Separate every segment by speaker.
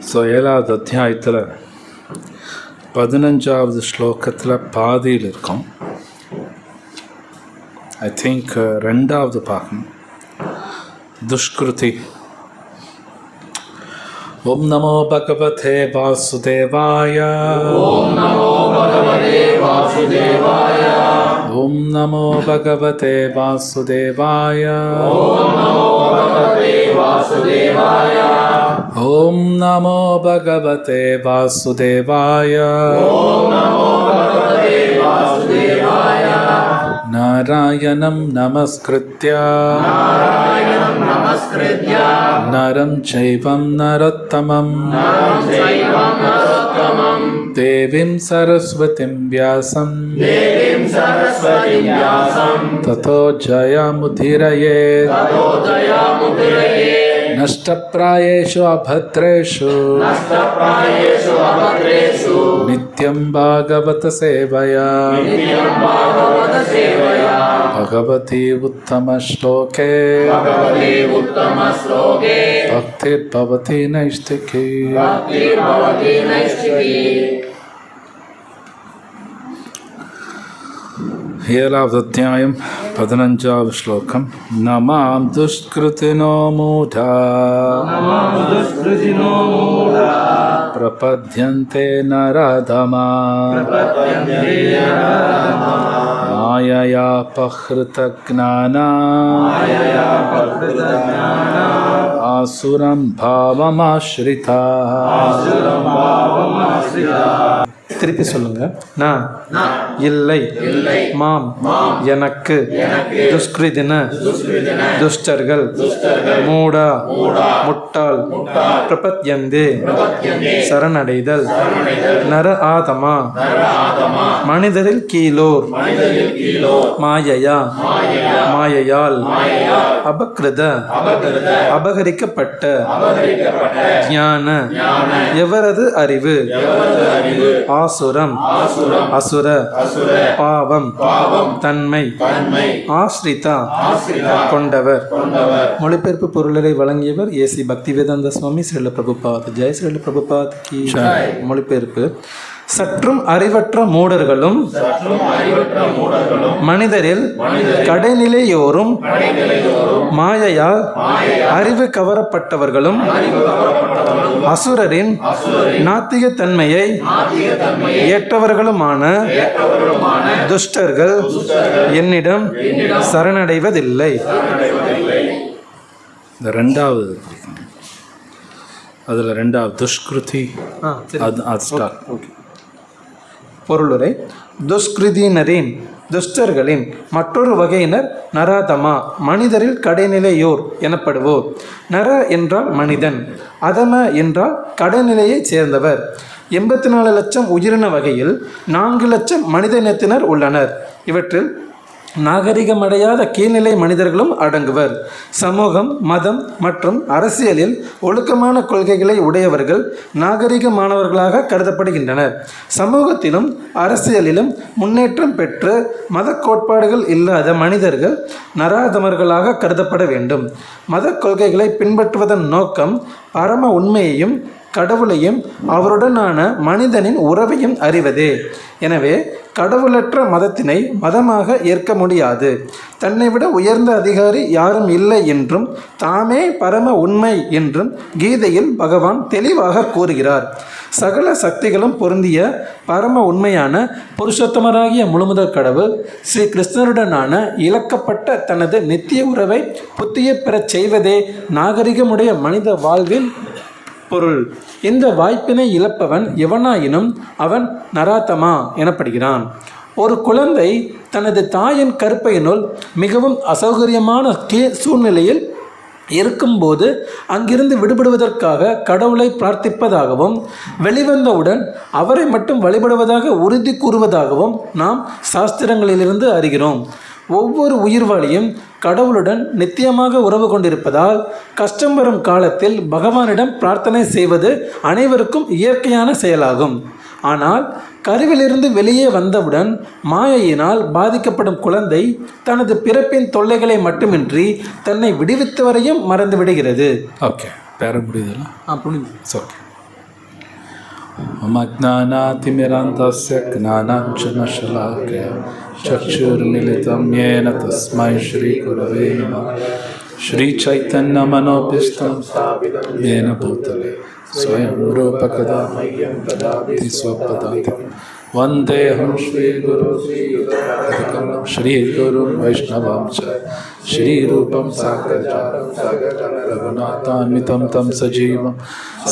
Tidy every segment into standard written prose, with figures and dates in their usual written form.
Speaker 1: So 7வது அத்தியாயத்தில் 15வது ஸ்லோகத்தில் பாதியில் இருக்கும். ஐ திங்க் 2வது பாகம் துஷ்கிருதி. ஓம் நமோ பகவதே வாசுதேவாய.
Speaker 2: ஓம் நமோ பகவதே வாசுதேவாய.
Speaker 1: ஓம் நமோ பகவதே வாசுதேவாய.
Speaker 2: ஓம் நமோ பகவதே வாசுதேவாய.
Speaker 1: ஓம் நமோ பகவதே வாசுதேவாய.
Speaker 2: ஓம் நமோ பகவதே வாசுதேவாய.
Speaker 1: நாராயணம் நமஸ்கிருத்ய
Speaker 2: நாராயணம் நமஸ்கிருத்ய
Speaker 1: நரம் சைவம் நரோத்தமம்
Speaker 2: நரம் சைவம் நரோத்தமம்
Speaker 1: தேவீம் சரஸ்வதிம் வியாசம்
Speaker 2: தேவீம் சரஸ்வதிம் வியாசம்
Speaker 1: ததோ ஜயமுதிரயே
Speaker 2: ததோ ஜயமுதிரயே.
Speaker 1: நஷ்டப்ராயேஷு அபத்ரேஷு
Speaker 2: நஷ்டப்ராயேஷு அபத்ரேஷு
Speaker 1: நித்யம் பாகவத சேவயா
Speaker 2: நித்யம் பாகவத சேவயா.
Speaker 1: பகவதி உத்தம ஸ்லோகே
Speaker 2: பகவதி உத்தம ஸ்லோகே
Speaker 1: பக்திர்பவதி நைஷ்டிகி.
Speaker 2: பக்திர்பவதி நைஷ்டிகி.
Speaker 1: 7வது அத்தியாயம் 15வது ஸ்லோகம். நமாம் துஷ்கிருதினோ மூடா
Speaker 2: நமாம் துஷ்கிருதினோ மூடா
Speaker 1: பிரபத்யந்தே நரதமா
Speaker 2: பிரபத்யந்தே நரதமா
Speaker 1: மாயயா பஹ்ருத ஞானா
Speaker 2: மாயயா பஹ்ருத ஞானா
Speaker 1: ஆசுரம் பாவமாஸ்ரிதா.
Speaker 2: ஆசுரம் பாவமாஸ்ரிதா.
Speaker 3: திருப்பி சொல்லுங்க. நான் இல்லை மாம் எனக்கு துஷ்கிருதின துஷ்டர்கள் மூடா முட்டாள் பிரபத்யந்தே சரணடைதல் நர ஆதமா மனிதரில் கீழோர் மாயையா மாயையால் அபக்ருத அபகரிக்கப்பட்ட ஞான எவரது அறிவு ஆசுரம் அசுர பாவம் தன்மை ஆஸ்ரிதா கொண்டவர். மொழிபெயர்ப்பு பொருளரை வழங்கியவர் ஏசி பக்திவேதாந்த சுவாமி ஸ்ரீல பிரபுபாத். ஜெய் ஸ்ரீல பிரபுபாத் கி. மொழிபெயர்ப்பு. சற்றும் அறிவற்ற மூடர்களும் மனிதரில் கடைநிலையோரும் மாயையால் அறிவு கவரப்பட்டவர்களும் அசுரரின் நாத்திக தன்மையை ஏற்றவர்களுமான துஷ்டர்கள் என்னிடம் சரணடைவதில்லை.
Speaker 1: இந்த 2வது அதில் 2வது துஷ்கிருதி. அது ஸ்டார்ட்.
Speaker 3: ஓகே. பொருளுரை. துஷ்கிருதியினரின் துஷ்டர்களின் மற்றொரு வகையினர் நராதமா மனிதரில் கடைநிலையோர் எனப்படுவோர். நர என்றால் மனிதன், அதம என்றால் கடைநிலையைச் சேர்ந்தவர். 84 லட்சம் உயிரின வகையில் 4 லட்சம் மனித இனத்தினர் உள்ளனர். இவற்றில் நாகரிகமடையாத கீழ்நிலை மனிதர்களும் அடங்குவர். சமூகம், மதம் மற்றும் அரசியலில் ஒழுக்கமான கொள்கைகளை உடையவர்கள் நாகரிகமானவர்களாக கருதப்படுகின்றனர். சமூகத்திலும் அரசியலிலும் முன்னேற்றம் பெற்று மத கோட்பாடுகள் இல்லாத மனிதர்கள் நராதமர்களாக கருதப்பட வேண்டும். மத கொள்கைகளை பின்பற்றுவதன் நோக்கம் பரம உண்மையையும் கடவுளையும் அவருடனான மனிதனின் உறவையும் அறிவதே. எனவே கடவுளற்ற மதத்தினை மதமாக ஏற்க முடியாது. தன்னை விட உயர்ந்த அதிகாரி யாரும் இல்லை என்றும் தாமே பரம உண்மை என்றும் கீதையில் பகவான் தெளிவாக கூறுகிறார். சகல சக்திகளும் பொருந்திய பரம உண்மையான புருஷோத்தமராகிய முழுமுதற் கடவுள் ஸ்ரீ கிருஷ்ணருடனான இழக்கப்பட்ட தனது நித்திய உறவை புத்திய பெறச் செய்வதே நாகரிகமுடைய மனித வாழ்வில் பொருள். இந்த வாய்ப்பினை இழப்பவன் எவனாயினும் அவன் நராதமா எனப்படுகிறான். ஒரு குழந்தை தனது தாயின் கருப்பையினுள் மிகவும் அசௌகரியமான சூழ்நிலையில் இருக்கும்போது அங்கிருந்து விடுபடுவதற்காக கடவுளை பிரார்த்திப்பதாகவும் வெளிவந்தவுடன் அவரை மட்டும் வழிபடுவதாக உறுதி கூறுவதாகவும் நாம் சாஸ்திரங்களிலிருந்து அறிகிறோம். ஒவ்வொரு உயிர்வாளியும் கடவுளுடன் நித்தியமாக உறவு கொண்டிருப்பதால் கஷ்டம் வரும் காலத்தில் பகவானிடம் பிரார்த்தனை செய்வது அனைவருக்கும் இயற்கையான செயலாகும். ஆனால் கருவிலிருந்து வெளியே வந்தவுடன் மாயையினால் பாதிக்கப்படும் குழந்தை தனது பிறப்பின் தொல்லைகளை மட்டுமின்றி தன்னை விடுவித்தவரையும் மறந்துவிடுகிறது.
Speaker 1: ஓகே, பேர முடியுதுல்ல?
Speaker 3: புரியுது.
Speaker 1: ஓகே. मम ज्ञानातिमिरान्धस्य ज्ञानाञ्जनशलाकया चक्षुर्मिलितं येन तस्मै श्रीगुरवे नमः। श्रीचैतन्यमनोभीष्टं येन भूतले स्वयं रूपकदा मह्यं ददाति स्वपदातिं वन्देऽहं श्रीगुरुं वैष्णवं च श्रीरूपं साग्रजातं रघुनाथान्वितं तं सजीवं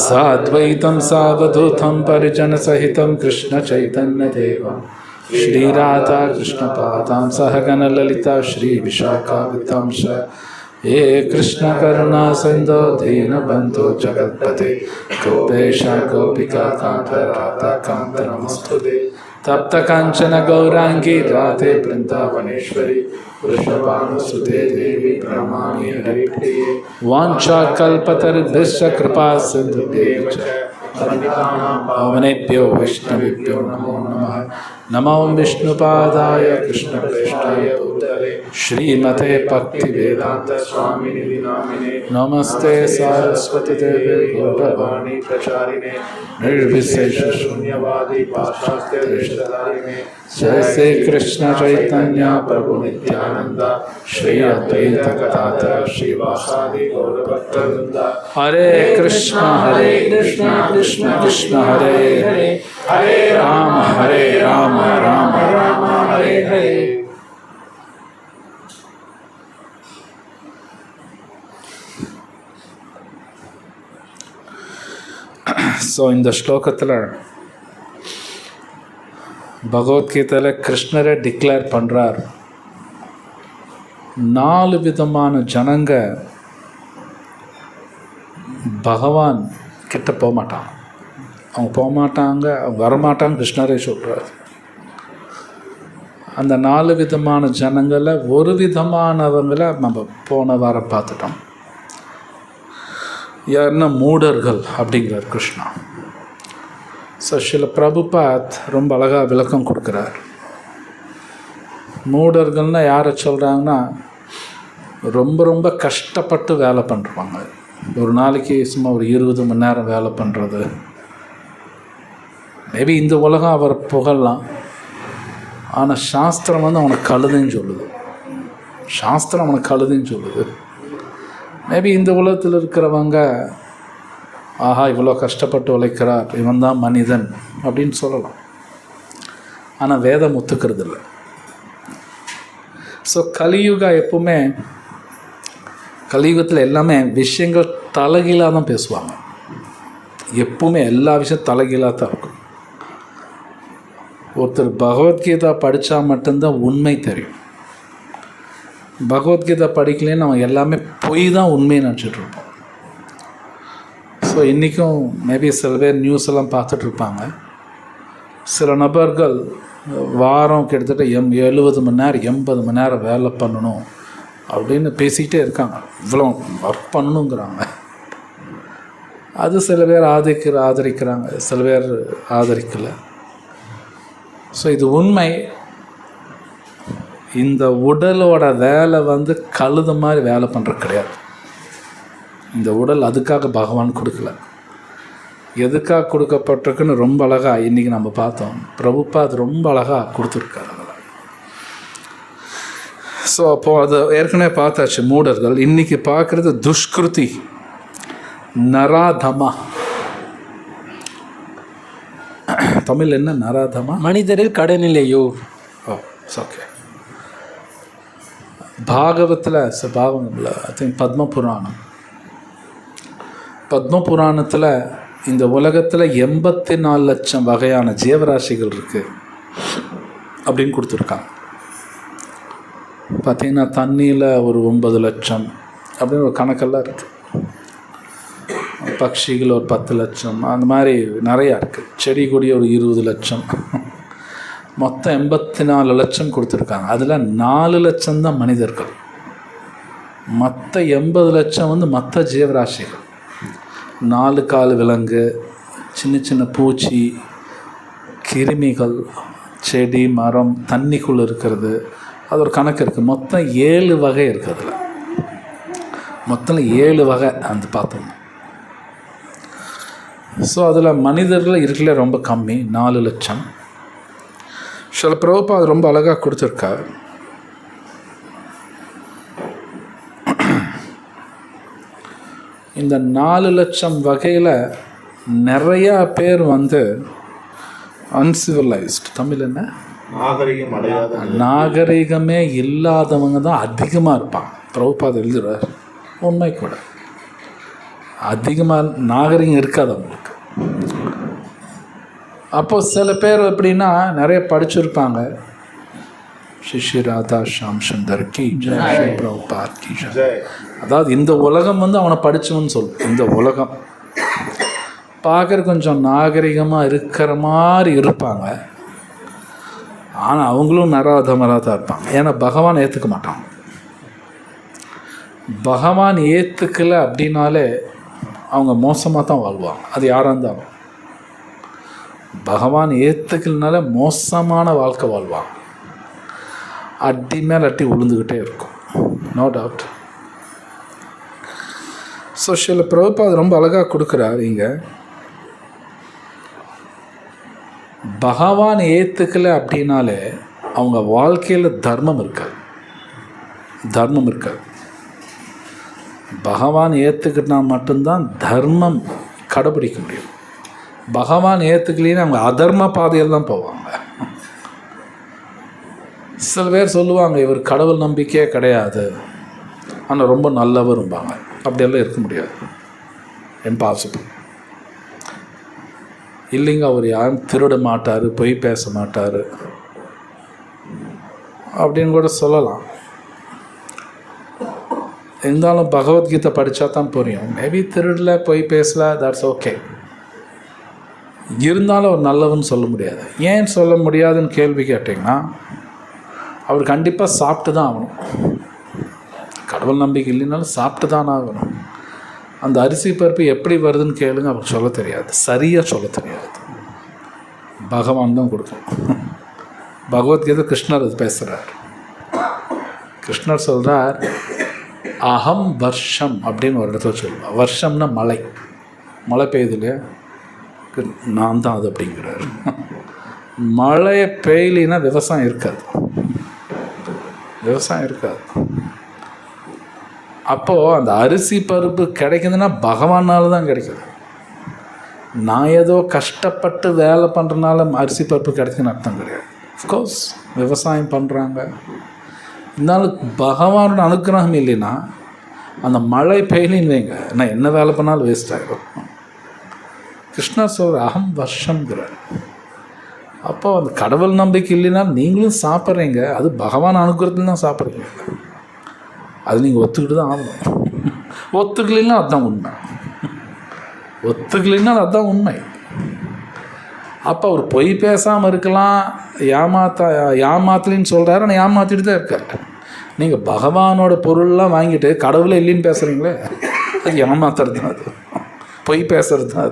Speaker 1: साद्वैतं सावधूतं परिजनसहितं कृष्णचैतन्यदेवं श्रीराधा कृष्णपादां सहगणललिता श्रीविशाखावितं च हे कृष्ण करुणा सिंधो दीनबन्धो जगत्पते गोपेश गोपिका कान्त राधाकान्त नमस्तुते तप्त कांचन गौरांगी राधे वृंदावनेश्वरी वृषभानुसुते देवी प्रणमामि हरिप्रिये वाञ्छाकल्पतरुभ्यश्च कृपा सिन्धुभ्येव च पवनेभ्यो वैष्णवेभ्यो नमो नमः। नमो विष्णुपादाय कृष्णप्रेष्ठाय भूतले श्रीमते भक्तिवेदान्त स्वामिनिधि नामिने नमस्ते सारस्वती देवे गौरवाणी प्रचारिणे निर्विशेष शून्यवादी पाश्चात्य देशधारिणे जय श्री कृष्ण चैतन्य प्रभु नित्यानंद श्री अद्वैत गदाधर श्रीवासादि गौरभक्तवृंद। हरे कृष्ण कृष्ण कृष्ण हरे हरे हरे राम राम राम हरे हरे। ஸோ இந்த ஸ்லோகத்தில் பகவத்கீதையில் கிருஷ்ணரை டிக்ளேர் பண்ணுறார். 4 விதமான ஜனங்க பகவான் கிட்ட போக மாட்டாங்க. அவங்க போக மாட்டாங்க, அவங்க வரமாட்டாங்க. கிருஷ்ணரே சொல்கிறார். அந்த 4 விதமான ஜனங்களில் ஒரு விதமானவங்களை நம்ம போன வாரம் பார்த்துட்டோம். யாருன்னா மூடர்கள் அப்படிங்கிறார் கிருஷ்ணா. ஸோ சில பிரபுபாத் ரொம்ப அழகாக விளக்கம் கொடுக்குறார். மூடர்கள்னால் யாரை சொல்கிறாங்கன்னா ரொம்ப ரொம்ப கஷ்டப்பட்டு வேலை பண்ணுறாங்க. ஒரு நாளைக்கு சும்மா ஒரு 20 மணி நேரம் வேலை பண்ணுறது. மேபி இந்த உலகம் அவரை புகழலாம், ஆனால் சாஸ்திரம் வந்து அவனுக்கு கழுதுன்னு சொல்லுது. சாஸ்திரம் அவனுக்கு கழுதுன்னு சொல்லுது. மேபி இந்த உலகத்தில் இருக்கிறவங்க ஆஹா இவ்வளோ கஷ்டப்பட்டு உழைக்கிறார், இவன் தான் மனிதன் அப்படின்னு சொல்லலாம். ஆனால் வேதம் ஒத்துக்கிறது இல்லை. ஸோ கலியுகா எப்பவுமே, கலியுகத்தில் எல்லாமே விஷயங்கள் தலைகீழாக தான் பேசுவாங்க. எப்பவுமே எல்லா விஷயம் தலைகீழாக தான் இருக்கும். ஒருத்தர் பகவத்கீதா படித்தா மட்டும்தான் உண்மை தெரியும். பகவத்கீதா படிக்கலன்னு நம்ம எல்லாமே பொய் தான் உண்மையை நினச்சிட்ருப்போம். ஸோ இன்றைக்கும் மேபி சில பேர் நியூஸ் எல்லாம் பார்த்துட்ருப்பாங்க. சில நபர்கள் வாரம் கிட்டத்தட்ட 70 மணி நேரம் 80 மணி நேரம் வேலை பண்ணணும் அப்படின்னு பேசிக்கிட்டே இருக்காங்க. இவ்வளோ ஒர்க் பண்ணணுங்கிறாங்க. அது சில பேர் ஆதரிக்கிறாங்க, சில பேர் ஆதரிக்கலை. ஸோ இது உண்மை. இந்த உடலோட வேலை வந்து கழுத மாதிரி வேலை பண்ணுறது கிடையாது. இந்த உடல் அதுக்காக பகவான் கொடுக்கல. எதுக்காக கொடுக்கப்பட்டிருக்குன்னு ரொம்ப அழகாக இன்றைக்கி நம்ம பார்த்தோம். பிரபுபாத் ரொம்ப அழகாக கொடுத்துருக்காரு. ஸோ அப்போது அது ஏற்கனவே பார்த்தாச்சு மூடர்கள். இன்றைக்கி பார்க்குறது துஷ்கிருதி, நராதமா. தமிழ் என்ன நராதமா?
Speaker 3: மனிதரில் கடைநிலையோர்.
Speaker 1: ஓ ஓகே. பாகவத்தில் பாகவத்தில் ஐ திங்க் பத்மபுராணத்தில் இந்த உலகத்தில் 84 லட்சம் வகையான ஜீவராசிகள் இருக்குது அப்படின்னு கொடுத்துருக்காங்க. பார்த்திங்கன்னா தண்ணியில் ஒரு 9 லட்சம் அப்படின்னு ஒரு கணக்கெல்லாம் இருக்குது. பட்சிகள் ஒரு 10 லட்சம், அந்த மாதிரி நிறையா இருக்குது. செடி கொடி ஒரு 20 லட்சம், மொத்தம் 84 லட்சம் கொடுத்துருக்காங்க. அதில் 4 லட்சம் தான் மனிதர்கள். மற்ற 80 லட்சம் வந்து மற்ற ஜீவராசிகள். 4 கால் விலங்கு, சின்ன சின்ன பூச்சி, கிருமிகள், செடி மரம், தண்ணிக்குள்ளே இருக்கிறது, அது ஒரு கணக்கு இருக்குது. மொத்தம் 7 வகை இருக்குது. அதில் மொத்தம் 7 வகை அந்த பார்த்தோம். ஸோ அதில் மனிதர்கள் இருக்கல ரொம்ப கம்மி, 4 லட்சம். சில பிரபுபாத் அது ரொம்ப அழகாக கொடுத்துருக்கார். இந்த 4 லட்சம் வகையில் நிறையா பேர் வந்து அன்சிவிலைஸ்ட், தமிழ் என்ன,
Speaker 2: நாகரிகம் அடையாத
Speaker 1: நாகரிகமே இல்லாதவங்க தான் அதிகமாக இருப்பாங்க. பிரபுபாத் எழுதுகிறார், உண்மை கூட. அதிகமாக நாகரிகம் இருக்காது அவங்களுக்கு. அப்போ சில பேர் எப்படின்னா நிறைய படிச்சிருப்பாங்க. ஸ்ரீ ராதா ஷாம் சுந்தர் கி ஜெய், ஸ்ரீ பிரபுபாத் கி ஜெய். அதாவது இந்த உலகம் வந்து அவனை படித்தவன்னு சொல்லும். இந்த உலகம் பார்க்குற கொஞ்சம் நாகரிகமாக இருக்கிற மாதிரி இருப்பாங்க, ஆனால் அவங்களும் நராதமராக தான் இருப்பாங்க. ஏன்னா பகவான் ஏற்றுக்க மாட்டாங்க. பகவான் ஏற்றுக்கலை அப்படின்னாலே அவங்க மோசமாக தான் வாழ்வாங்க. அது யாராக இருந்தாலும் பகவான் ஏற்றுக்கலனால மோசமான வாழ்க்கை வாழ்வாங்க. அடி மேல் அட்டி விழுந்துக்கிட்டே இருக்கும், நோ டவுட். ஸோ சில பிரபுபாத் ரொம்ப அழகாக கொடுக்குறார் இங்கே. பகவான் ஏற்றுக்கலை அப்படின்னாலே அவங்க வாழ்க்கையில் தர்மம் இருக்காது, தர்மம் இருக்காது. பகவான் ஏற்றுக்கிட்டா மட்டும்தான் தர்மம் கடைபிடிக்க முடியும். பகவான் ஏற்றுக்கலின்னு அவங்க அதர்ம பாதையில் தான் போவாங்க. சில பேர் சொல்லுவாங்க இவர் கடவுள் நம்பிக்கையே கிடையாது, ஆனால் ரொம்ப நல்லவரும்பாங்க. அப்படியெல்லாம் இருக்க முடியாது, இம்பாசிபிள். இல்லைங்க அவர் யாரும் திருட மாட்டார், பொய் பேச மாட்டார் அப்படின்னு கூட சொல்லலாம். இருந்தாலும் பகவத்கீதை படித்தா தான் புரியும். மேபி திருடல, பொய் பேசல, தட்ஸ் ஓகே. இருந்தாலும் அவர் நல்லவன்னு சொல்ல முடியாது. ஏன் சொல்ல முடியாதுன்னு கேள்வி கேட்டிங்கன்னா, அவர் கண்டிப்பாக சாப்பிட்டு தான் ஆகணும். கடவுள் நம்பிக்கை இல்லைனாலும் சாப்பிட்டு தான் ஆகணும். அந்த அரிசி பருப்பு எப்படி வருதுன்னு கேளுங்க, அவருக்கு சொல்ல தெரியாது, சரியாக சொல்ல தெரியாது. பகவான் தான் கொடுக்கணும். பகவத்கீதை கிருஷ்ணர் அது பேசுகிறார். கிருஷ்ணர் சொல்கிறார், அகம் வர்ஷம் அப்படின்னு ஒரு இடத்துல சொல்லுவார். வர்ஷம்னா மழை, மழை பெய்யுது இல்லையா, நான் தான் அது அப்படிங்கிறார். மழை பெய்யலின்னா விவசாயம் இருக்காது, விவசாயம் இருக்காது. அப்போது அந்த அரிசி பருப்பு கிடைக்குதுன்னா பகவானால் தான் கிடைக்குது. நான் ஏதோ கஷ்டப்பட்டு வேலை பண்ணுறதுனால அரிசி பருப்பு கிடைக்குதுன்னு அர்த்தம் கிடையாது. அஃப்கோர்ஸ் விவசாயம் பண்ணுறாங்க, இருந்தாலும் பகவானோட அனுக்கிரகம் இல்லைன்னா அந்த மழை பெய்யலின்னு வைங்க, நான் என்ன வேலை பண்ணாலும் வேஸ்ட் ஆகிடும். கிருஷ்ணர் சொல்கிற அகம் வர்ஷங்கிறார். அப்போ அந்த கடவுள் நம்பிக்கை இல்லைன்னா நீங்களும் சாப்பிட்றீங்க, அது பகவான் அனுகிரகத்தில் தான் சாப்பிட்றீங்க. அது நீங்கள் ஒத்துக்கிட்டு தான் ஆகணும். ஒத்துக்கலைன்னா அதுதான் உண்மை, ஒத்துக்கலைன்னா அதுதான் உண்மை. அப்போ அவர் பொய் பேசாமல் இருக்கலாம், ஏமாத்தலின்னு சொல்கிறாரு, ஆனால் ஏமாற்றிட்டு தான் இருக்கார். நீங்கள் பகவானோட பொருள்லாம் வாங்கிட்டு கடவுளை இல்லைன்னு பேசுகிறீங்களே, அது ஏமாத்துறது தான், அது பொய் பேசுறது தான்.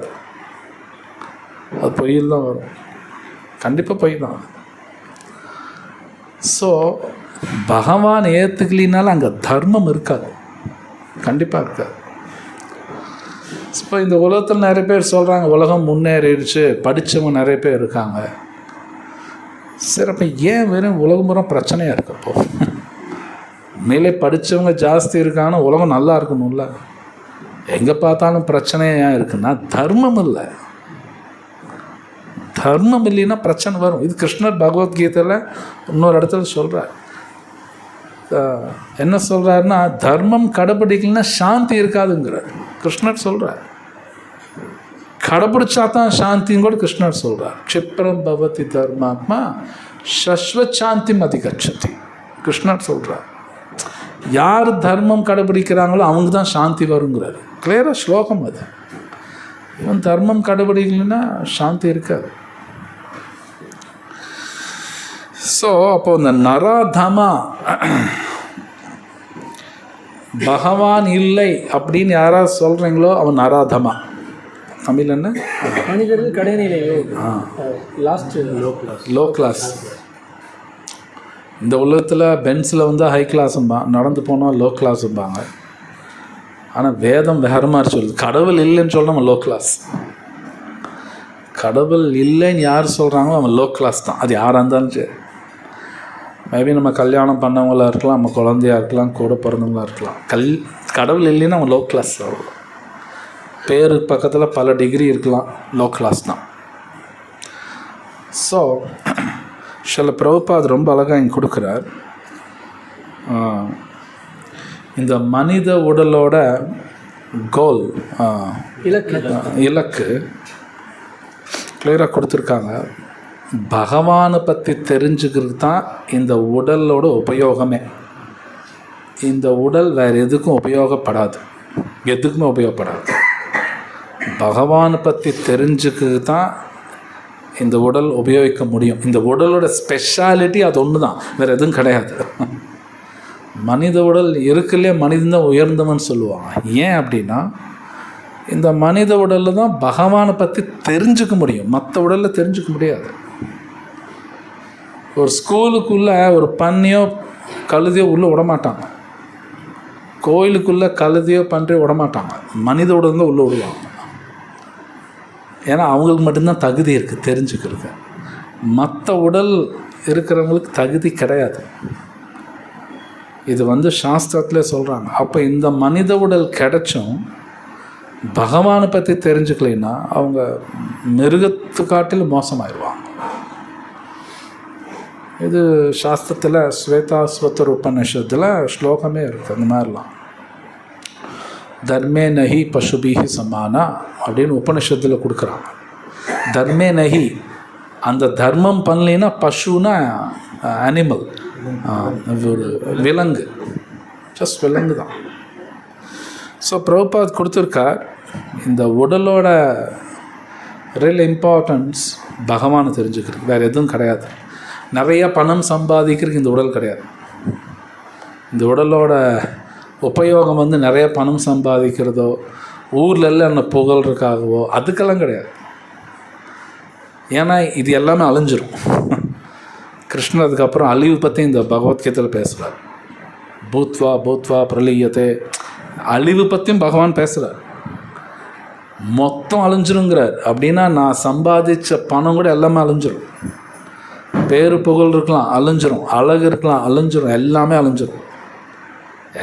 Speaker 1: அது பொய்யில் தான் வரும், கண்டிப்பாக பொய் தான். ஸோ பகவான் ஏற்றுக்கலினாலும் அங்கே தர்மம் இருக்காது, கண்டிப்பாக இருக்காது. இப்போ இந்த உலகத்தில் நிறைய பேர் சொல்கிறாங்க உலகம் முன்னேறிடுச்சு, படித்தவங்க நிறைய பேர் இருக்காங்க. சரி, அப்போ ஏன் வெறும் உலகம் பூரா பிரச்சனையாக இருக்கப்போ? மேலே படித்தவங்க ஜாஸ்தி இருக்காங்கன்னா உலகம் நல்லா இருக்கணும்ல. எங்கே பார்த்தாலும் பிரச்சனையாக ஏன் இருக்குன்னா தர்மம் இல்லை. தர்மம் இல்லைன்னா பிரச்சனை வரும். இது கிருஷ்ணர் பகவத்கீதையில் இன்னொரு இடத்துல சொல்கிறார். என்ன சொல்கிறாருன்னா, தர்மம் கடைப்பிடிக்கலன்னா சாந்தி இருக்காதுங்கிறார் கிருஷ்ணர் சொல்கிறார். கடைப்பிடிச்சா தான் சாந்தின்னு கூட கிருஷ்ணர் சொல்கிறார். க்ஷிப்ரம் பவதி தர்மாத்மா சஸ்வத் சாந்தி அதிகச்சதி கிருஷ்ணர் சொல்கிறார். யார் தர்மம் கடைப்பிடிக்கிறாங்களோ அவங்க தான் சாந்தி வருங்கிறார். கிளியராக ஸ்லோகம் அது. இவன் தர்மம் கடைப்பிடிக்கலன்னா சாந்தி இருக்காது. ஸோ அப்போ இந்த நராதமா பகவான் இல்லை அப்படின்னு யாராவது சொல்கிறீங்களோ அவன் நராதமா. தமிழ் என்ன?
Speaker 4: மனிதர்கள் கடைநிலையோ, லாஸ்ட்
Speaker 1: லோ கிளாஸ். இந்த உலகத்தில் பென்ஸில் வந்து ஹை கிளாஸும்பாங்க, நடந்து போனால் லோ கிளாஸும்பாங்க. ஆனால் வேதம் வேறு மாதிரி சொல்லுது. கடவுள் இல்லைன்னு சொல்ல நம்ம லோ கிளாஸ். கடவுள் இல்லைன்னு யார் சொல்கிறாங்களோ அவன் லோ கிளாஸ் தான். அது யாராக இருந்தாலும் சரி. மேபி நம்ம கல்யாணம் பண்ணவங்களாக இருக்கலாம், நம்ம குழந்தையாக இருக்கலாம், கூட பிறந்தவங்களாக இருக்கலாம். கடவுள் இல்லைன்னா அவன் லோ கிளாஸ் தான். பேரு பக்கத்தில் பல டிகிரி இருக்கலாம், லோ கிளாஸ் தான். ஸோ சில பிரபுபாத் ரொம்ப அழகாக இங்கே கொடுக்குறார். இந்த மனித உடலோட கோல், இலக்கு கிளியராக கொடுத்துருக்காங்க. பகவானை பற்றி தெரிஞ்சுக்கிறது தான் இந்த உடலோட உபயோகமே. இந்த உடல் வேறு எதுக்கும் உபயோகப்படாது, எதுக்குமே உபயோகப்படாது. பகவானை பற்றி தெரிஞ்சுக்கிறது தான் இந்த உடல் உபயோகிக்க முடியும். இந்த உடலோட ஸ்பெஷாலிட்டி அது ஒன்று தான், வேறு எதுவும் கிடையாது. மனித உடல் இருக்குல்லையே மனிதன் தான் உயர்ந்தவன் சொல்லுவாங்க. ஏன் அப்படின்னா இந்த மனித உடலில் தான் பகவானை பற்றி தெரிஞ்சுக்க முடியும், மற்ற உடலில் தெரிஞ்சுக்க முடியாது. ஒரு ஸ்கூலுக்குள்ளே ஒரு பன்னியோ கழுதையோ உள்ளே விடமாட்டாங்க, கோயிலுக்குள்ளே கழுதையோ பன்றியோ விடமாட்டாங்க. மனித உடல் தான் உள்ளே விடுவாங்க. ஏன்னா அவங்களுக்கு மட்டும்தான் தகுதி இருக்குது தெரிஞ்சுக்கிறது. மற்ற உடல் இருக்கிறவங்களுக்கு தகுதி கிடையாது. இது சாஸ்திரத்திலே சொல்கிறாங்க. அப்போ இந்த மனித உடல் கிடைச்சும் பகவானை பற்றி தெரிஞ்சுக்கலைன்னா அவங்க மிருகத்து காட்டிலும் மோசமாயிடுவாங்க. இது சாஸ்திரத்தில் ஸ்வேதாஸ்வத்தர் உபநிஷத்தில் ஸ்லோகமே இருக்குது. அந்த மாதிரிலாம் தர்மே நஹி பசுபிஹி சமானா அப்படின்னு உபநிஷத்தில் கொடுக்குறாங்க. தர்மே நஹி, அந்த தர்மம் பண்ணலைன்னா பசுனா அனிமல், ஒரு விலங்கு, ஜஸ்ட் விலங்கு தான். ஸோ பிரபுபாத் கொடுத்துருக்கார் இந்த உடலோட ரியல் இம்பார்ட்டன்ஸ் பகவானை தெரிஞ்சுக்கிறதுக்கு, வேறு எதுவும் கிடையாது. நிறைய பணம் சம்பாதிக்கிறதுக்கு இந்த உடல் கிடையாது. இந்த உடலோட உபயோகம் நிறைய பணம் சம்பாதிக்கிறதோ ஊரில் எல்லாம் என்ன புகழ்றதுக்காகவோ அதுக்கெல்லாம் கிடையாது. ஏன்னா இது எல்லாமே அழிஞ்சிரும். கிருஷ்ணர் அதுக்கப்புறம் அழிவு பற்றி இந்த பகவத்கீதையில் பேசுகிறார். பூத்வா பூத்வா பிரலீயத்தே, அழிவு பற்றியும் பகவான் பேசுகிறார். மொத்தம் அழிஞ்சிருங்கிறார். அப்படின்னா நான் சம்பாதிச்ச பணம் கூட எல்லாமே அழிஞ்சிரும். பேரு புகழ் இருக்கலாம் அழிஞ்சிரும், அழகு இருக்கலாம் அழிஞ்சிரும், எல்லாமே அழிஞ்சிரும்,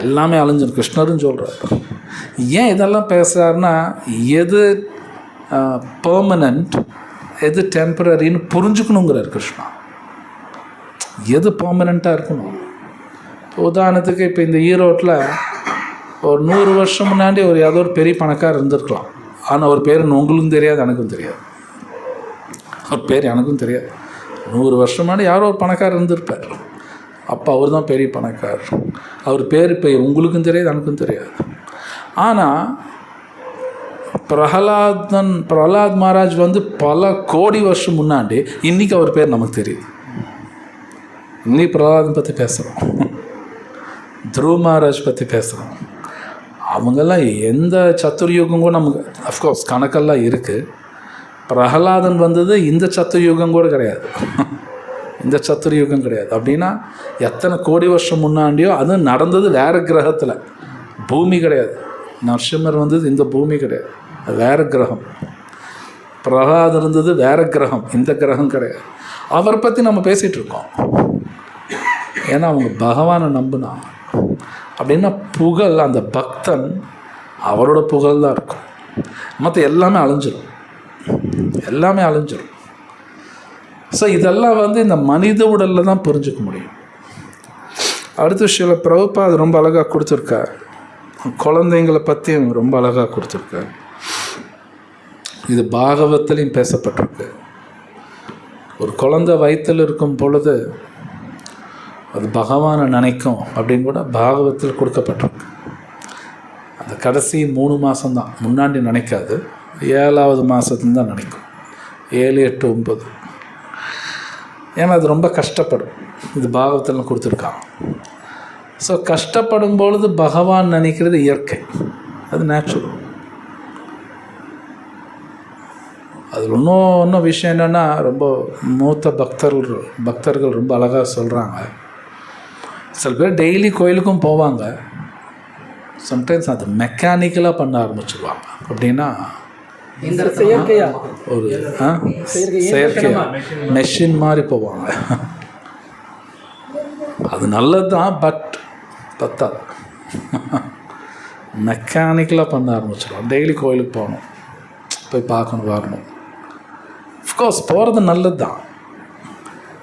Speaker 1: எல்லாமே அழிஞ்சிரும். கிருஷ்ணரும் சொல்கிறார். ஏன் இதெல்லாம் பேசுகிறாருன்னா எது பெர்மனண்ட் எது டெம்பரரின்னு புரிஞ்சுக்கணுங்கிறார் கிருஷ்ணா. எது பெர்மனண்ட்டாக இருக்கணும். உதாரணத்துக்கு இப்போ இந்த ஈரோட்டில் ஒரு 100 வருஷம் முன்னாடி ஏதோ ஒரு பெரிய பணக்காரர் இருந்திருக்கலாம். ஆனால் அவர் பேர் உங்களுக்கும் தெரியாது, எனக்கும் தெரியாது. அவர் பேர் எனக்கும் தெரியாது. 100 வருஷம் முன்னாடி யாரோ ஒரு பணக்காரர் இருந்திருப்பார். அப்போ அவர் தான் பெரிய பணக்காரர். அவர் பேர் இப்போ உங்களுக்கும் தெரியாது, எனக்கும் தெரியாது. ஆனால் பிரஹலாத் மகாராஜ் பல கோடி வருஷம் முன்னாடி இன்றைக்கி அவர் பேர் நமக்கு தெரியுது. இன்னைக்கு பிரஹலாதன் பற்றி பேசுகிறோம், துருவ மகாராஜ் பற்றி பேசுகிறோம். அவங்கெல்லாம் எந்த சத்துர்யுகம் கூட நமக்கு அஃப்கோர்ஸ் கணக்கெல்லாம் இருக்குது. பிரஹலாதன் இந்த சத்துர்யுகம் கூட கிடையாது, இந்த சத்துர்யுகம் கிடையாது. அப்படின்னா எத்தனை கோடி வருஷம் முன்னாடியோ அது நடந்தது வேறு கிரகத்தில், பூமி கிடையாது. நரசிம்மர் இந்த பூமி கிடையாது, அது வேறு கிரகம். பிரகலாதன் இருந்தது வேறு கிரகம், இந்த கிரகம் கிடையாது. அவரை பற்றி நம்ம பேசிகிட்டு இருக்கோம். ஏன்னா அவங்க பகவானை நம்பினா. அப்படின்னா புகழ், அந்த பக்தன் அவரோட புகழ் தான் இருக்கும். மற்ற எல்லாமே அழிஞ்சிடும், எல்லாமே அழிஞ்சிடும். ஸோ இதெல்லாம் இந்த மனித உடலில் தான் புரிஞ்சுக்க முடியும். அடுத்த சில பிரபுபாத் ரொம்ப அழகாக கொடுத்துருக்கார். குழந்தைங்களை பற்றியும் ரொம்ப அழகாக கொடுத்துருக்கார். இது பாகவத்திலையும் பேசப்பட்டிருக்கு. ஒரு குழந்தை வயிற்றில் இருக்கும் பொழுது அது பகவானை நினைக்கும் அப்படின்னு கூட பாகவத்தில் கொடுக்கப்பட்டிருக்கு. அந்த கடைசி 3 மாதம்தான், முன்னாடி நினைக்காது. 7வது மாதத்துல தான் நினைக்கும். 7, 8, 9. ஏன்னா அது ரொம்ப கஷ்டப்படும். இது பாகவத்தில் கொடுத்துருக்காங்க. ஸோ கஷ்டப்படும் பொழுது பகவான் நினைக்கிறது இயற்கை, அது நேச்சுரல். அதில் இன்னும் விஷயம் என்னென்னா, ரொம்ப மூத்த பக்தர்கள் ரொம்ப அழகாக சொல்கிறாங்க. சில பேர் டெய்லி கோயிலுக்கும் போவாங்க. சம்டைம்ஸ் அது மெக்கானிக்கலாக பண்ண ஆரம்பிச்சிடுவாங்க. அப்படின்னா
Speaker 4: செயற்கையா
Speaker 1: ஒரு செயற்கை மெஷின் மாதிரி போவாங்க. அது நல்லது தான், பட் பத்தாது. மெக்கானிக்கலாக பண்ண ஆரம்பிச்சிடும். டெய்லி கோயிலுக்கு போகணும், போய் பார்க்கணும், வரணும். அஃப்கோர்ஸ் போகிறது நல்லது தான்,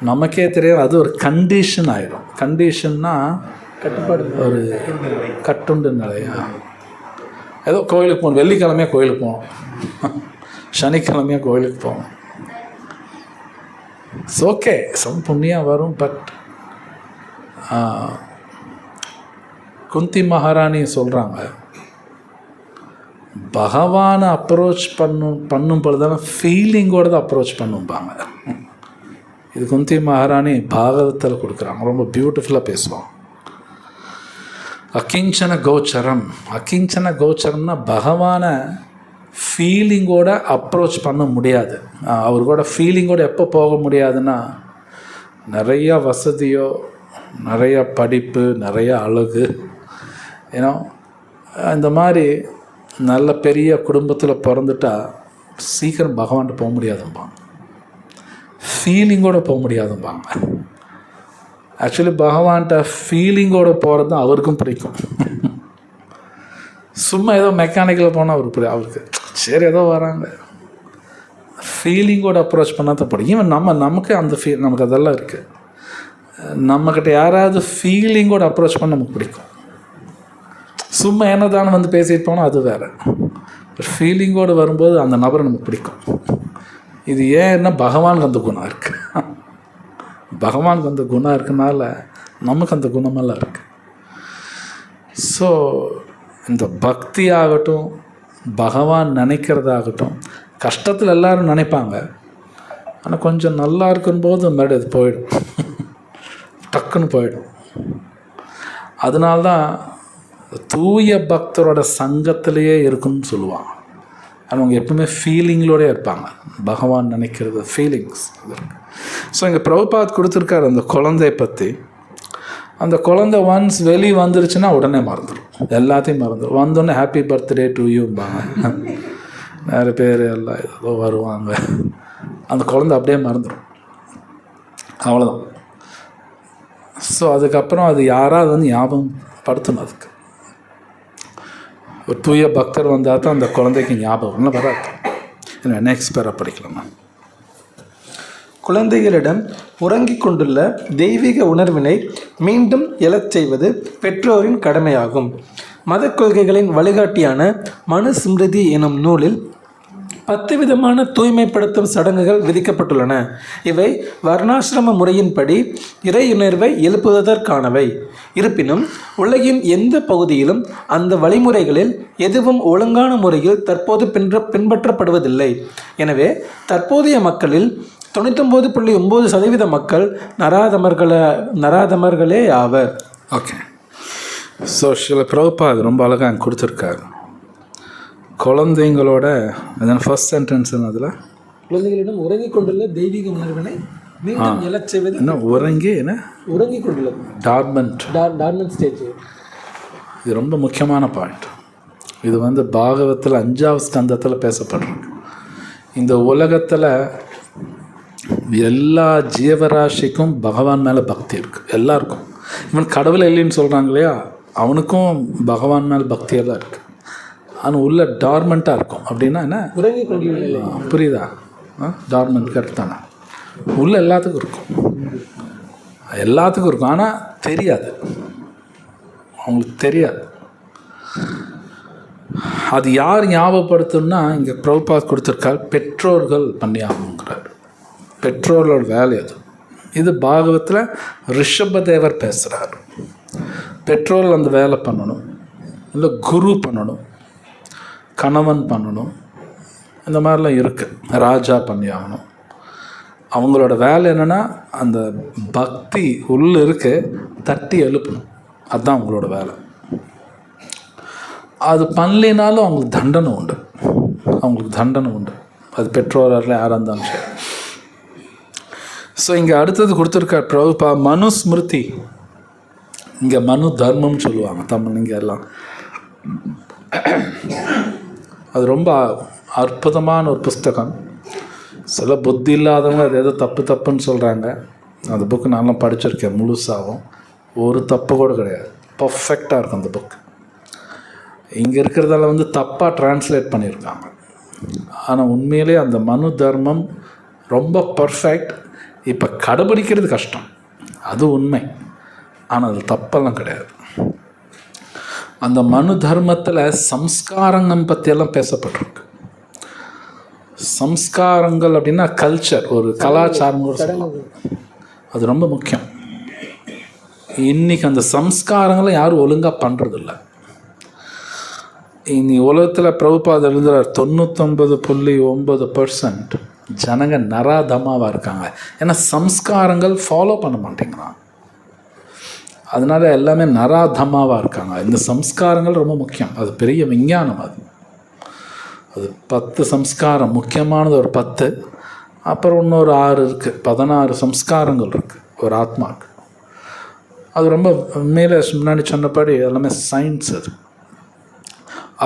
Speaker 1: நமக்கே தெரியாது. அது ஒரு கண்டிஷன் ஆயிடும். கண்டிஷன்னா
Speaker 4: கட்டுப்பாடு,
Speaker 1: ஒரு கட்டுண்டு நிலையா. ஏதோ கோயிலுக்கு போகணும், வெள்ளிக்கிழமையாக கோயிலுக்கு போகணும், சனிக்கிழமையாக கோயிலுக்கு போகணும். இட்ஸ் ஓகே, சம் புண்ணியம் வரும். பட் குந்தி மகாராணி சொல்கிறாங்க, பகவானை அப்ரோச் பண்ணும் பொழுதான ஃபீலிங்கோடு தான் அப்ரோச் பண்ணும்பாங்க. இது குந்தி மகாராணி பாகவதத்தில் கொடுக்குறாங்க, ரொம்ப பியூட்டிஃபுல்லாக பேசுவாங்க. அகிஞ்சன கோச்சரம். அகிஞ்சன கோச்சரம்னா பகவானை ஃபீலிங்கோட அப்ரோச் பண்ண முடியாது. அவர் கூட ஃபீலிங்கோடு எப்போ போக முடியாதுன்னா, நிறையா வசதியோ, நிறைய படிப்பு, நிறைய அழகு, ஏன்னா இந்த மாதிரி நல்ல பெரிய குடும்பத்தில் பிறந்துட்டா சீக்கிரம் பகவான்கிட்ட போக முடியாதும்பாங்க. ஃபீலிங்கோடு போக முடியாதும்பாங்க. ஆக்சுவலி பகவான்கிட்ட ஃபீலிங்கோடு போகிறது தான் அவருக்கும் பிடிக்கும். சும்மா ஏதோ மெக்கானிக்கில் போனால் அவருக்கு சரி ஏதோ வராங்க, ஃபீலிங்கோடு அப்ரோச் பண்ணால் தான் பிடிக்கும். ஈவன் நமக்கு அந்த நமக்கு அதெல்லாம் இருக்குது. நம்மக்கிட்ட யாராவது ஃபீலிங்கோடு அப்ரோச் பண்ண நமக்கு பிடிக்கும். சும்மா என்னதானு வந்து பேசிட்டு போனால் அது வேறு. ஃபீலிங்கோடு வரும்போது அந்த நபரை நமக்கு பிடிக்கும். இது ஏன்னா பகவானுக்கு அந்த குணம் இருக்குது. பகவானுக்கு அந்த குணம் இருக்கனால நமக்கு அந்த குணமெல்லாம் இருக்குது. ஸோ இந்த பக்தி ஆகட்டும், பகவான் நினைக்கிறதாகட்டும், கஷ்டத்தில் எல்லோரும் நினைப்பாங்க. ஆனால் கொஞ்சம் நல்லா இருக்கும்போது மறுபடியும் அது போயிடும், டக்குன்னு போயிடும். அதனால்தான் தூய பக்தரோட சங்கத்திலேயே இருக்குன்னு சொல்லுவாங்க. அவங்க எப்பவுமே ஃபீலிங்களோட இருப்பாங்க. பகவான் நினைக்கிறது ஃபீலிங்ஸ். ஸோ இங்கே பிரபுபாத் கொடுத்துருக்காரு அந்த குழந்தைய பற்றி. அந்த குழந்தை ஒன்ஸ் வெளியே வந்துருச்சுன்னா உடனே மறந்துடும், எல்லாத்தையும் மறந்துடும். வந்தோடனே ஹாப்பி பர்த்டே டு யூம்பாங்க. நிறைய பேர் எல்லாம் ஏதோ வருவாங்க, அந்த குழந்தை அப்படியே மறந்துடும், அவ்வளோதான். ஸோ அதுக்கப்புறம் அது யாராவது வந்து ஞாபகம் படுத்தணும். அதுக்கு ஒரு தூய பக்தர் வந்தால் தான் அந்த குழந்தைக்கு ஞாபகம்லாம் வராது. நெக்ஸ்ட் பேரை படிக்கலாமா?
Speaker 3: குழந்தைகளிடம் உறங்கிக் கொண்டுள்ள தெய்வீக உணர்வினை மீண்டும் எழச் செய்வது பெற்றோரின் கடமையாகும். மத கொள்கைகளின் வழிகாட்டியான மனு ஸ்மிருதி எனும் நூலில் 10 விதமான தூய்மைப்படுத்தும் சடங்குகள் விதிக்கப்பட்டுள்ளன. இவை வர்ணாசிரம முறையின்படி இறையுணர்வை எழுப்புவதற்கானவை. இருப்பினும் உலகின் எந்த பகுதியிலும் அந்த வழிமுறைகளில் எதுவும் ஒழுங்கான முறையில் தற்போது பின்பற்றப்படுவதில்லை. எனவே தற்போதைய மக்களில் 99.9% மக்கள் நராதமர்களே ஆவர்.
Speaker 1: ஓகே. ஸோ சில பிரபுபாத் ரொம்ப அழகாக அங்கே கொடுத்துருக்காரு. குழந்தைங்களோட ஃபர்ஸ்ட் சென்டென்ஸ் அதில்
Speaker 4: குழந்தைகளிடம் உறங்கிக் கொண்டுள்ள தெய்வீக உணர்வினை மீண்டும் எழச் செய்வது.
Speaker 1: என்ன உறங்கிக் கொண்டுள்ள
Speaker 4: டார்மன்ட் ஸ்டேஜ்.
Speaker 1: இது ரொம்ப முக்கியமான பாயிண்ட். இது வந்து பாகவத்தில் 5வது ஸ்கந்தத்தில் பேசப்படுறது. இந்த உலகத்தில் எல்லா ஜீவராசிக்கும் பகவான் மேலே பக்தி இருக்குது, எல்லாருக்கும். இவன் கடவுளை இல்லைன்னு சொல்கிறாங்க இல்லையா, அவனுக்கும் பகவான் மேலே பக்தியெல்லாம் இருக்குது. ஆனால் உள்ள டார்மெண்ட்டாக இருக்கும். அப்படின்னா என்ன புரியுதா? டார்மெண்ட் கரெக்ட் தானே. உள்ள எல்லாத்துக்கும் இருக்கும், ஆனால் தெரியாது, அவங்களுக்கு தெரியாது. அது யார் ஞாபகப்படுத்தணும்னா, இங்கே பிரபுபாத் கொடுத்துருக்கார், பெற்றோர்கள் பண்ணி ஆகணுங்கிறார். பெற்றோர்களோட வேலை அது. இது பாகவத்தில் ரிஷபதேவர் பேசுகிறார். பெற்றோர்கள் அந்த வேலை பண்ணணும், இல்லை குரு பண்ணணும், கணவன் பண்ணணும், இந்த மாதிரிலாம் இருக்குது. ராஜா பண்ணி ஆகணும். அவங்களோட வேலை என்னென்னா, அந்த பக்தி உள்ளே இருக்கு தட்டி எழுப்பணும், அதுதான் அவங்களோட வேலை. அது பண்ணலினாலும் அவங்களுக்கு தண்டனை உண்டு. அது பெற்றோரில் யாராக இருந்தாலும் சரி. ஸோ இங்கே அடுத்தது கொடுத்துருக்கார் பிரபுபா மனு ஸ்மிருதி. இங்கே மனு தர்மம்னு சொல்லுவாங்க தமிழ். இங்கே எல்லாம் அது ரொம்ப அற்புதமான ஒரு புஸ்தகம். சில புத்தி இல்லாதவங்க அது எதோ தப்புன்னு சொல்கிறாங்க. அந்த புக்கு நான்லாம் படிச்சிருக்கேன் முழுசாகவும். ஒரு தப்பு கூட கிடையாது, பர்ஃபெக்டாக இருக்கும் அந்த புக்கு. இங்கே இருக்கிறதால வந்து தப்பாக ட்ரான்ஸ்லேட் பண்ணியிருக்காங்க. ஆனால் உண்மையிலே அந்த மனு தர்மம் ரொம்ப பர்ஃபெக்ட். இப்போ கடைபிடிக்கிறது கஷ்டம், அது உண்மை. ஆனால் அது தப்பெல்லாம் கிடையாது. அந்த மனு தர்மத்தில் சம்ஸ்காரங்கள் பற்றியெல்லாம் பேசப்பட்டிருக்கு. சம்ஸ்காரங்கள் அப்படின்னா கல்ச்சர், ஒரு கலாச்சாரம் கூட சொல்லலாம். அது ரொம்ப முக்கியம். இன்றைக்கி அந்த சம்ஸ்காரங்களை யாரும் ஒழுங்காக பண்ணுறதில்ல. இனி உலகத்தில் பிரபுபாத் எழுதுகிறார் 99.9% ஜனங்க நராதமாவாக இருக்காங்க. ஏன்னா சம்ஸ்காரங்கள் ஃபாலோ பண்ண மாட்டேங்கிறான். அதனால் எல்லாமே நராதமாவாக இருக்காங்க. இந்த சம்ஸ்காரங்கள் ரொம்ப முக்கியம். அது பெரிய விஞ்ஞானம். அது 10 சம்ஸ்காரம் முக்கியமானது, ஒரு 10. அப்புறம் இன்னொரு 6 இருக்குது, 16 சம்ஸ்காரங்கள் இருக்குது ஒரு ஆத்மாவுக்கு. அது ரொம்ப மேலே முன்னாடி சொன்னபடி எல்லாமே சயின்ஸ்.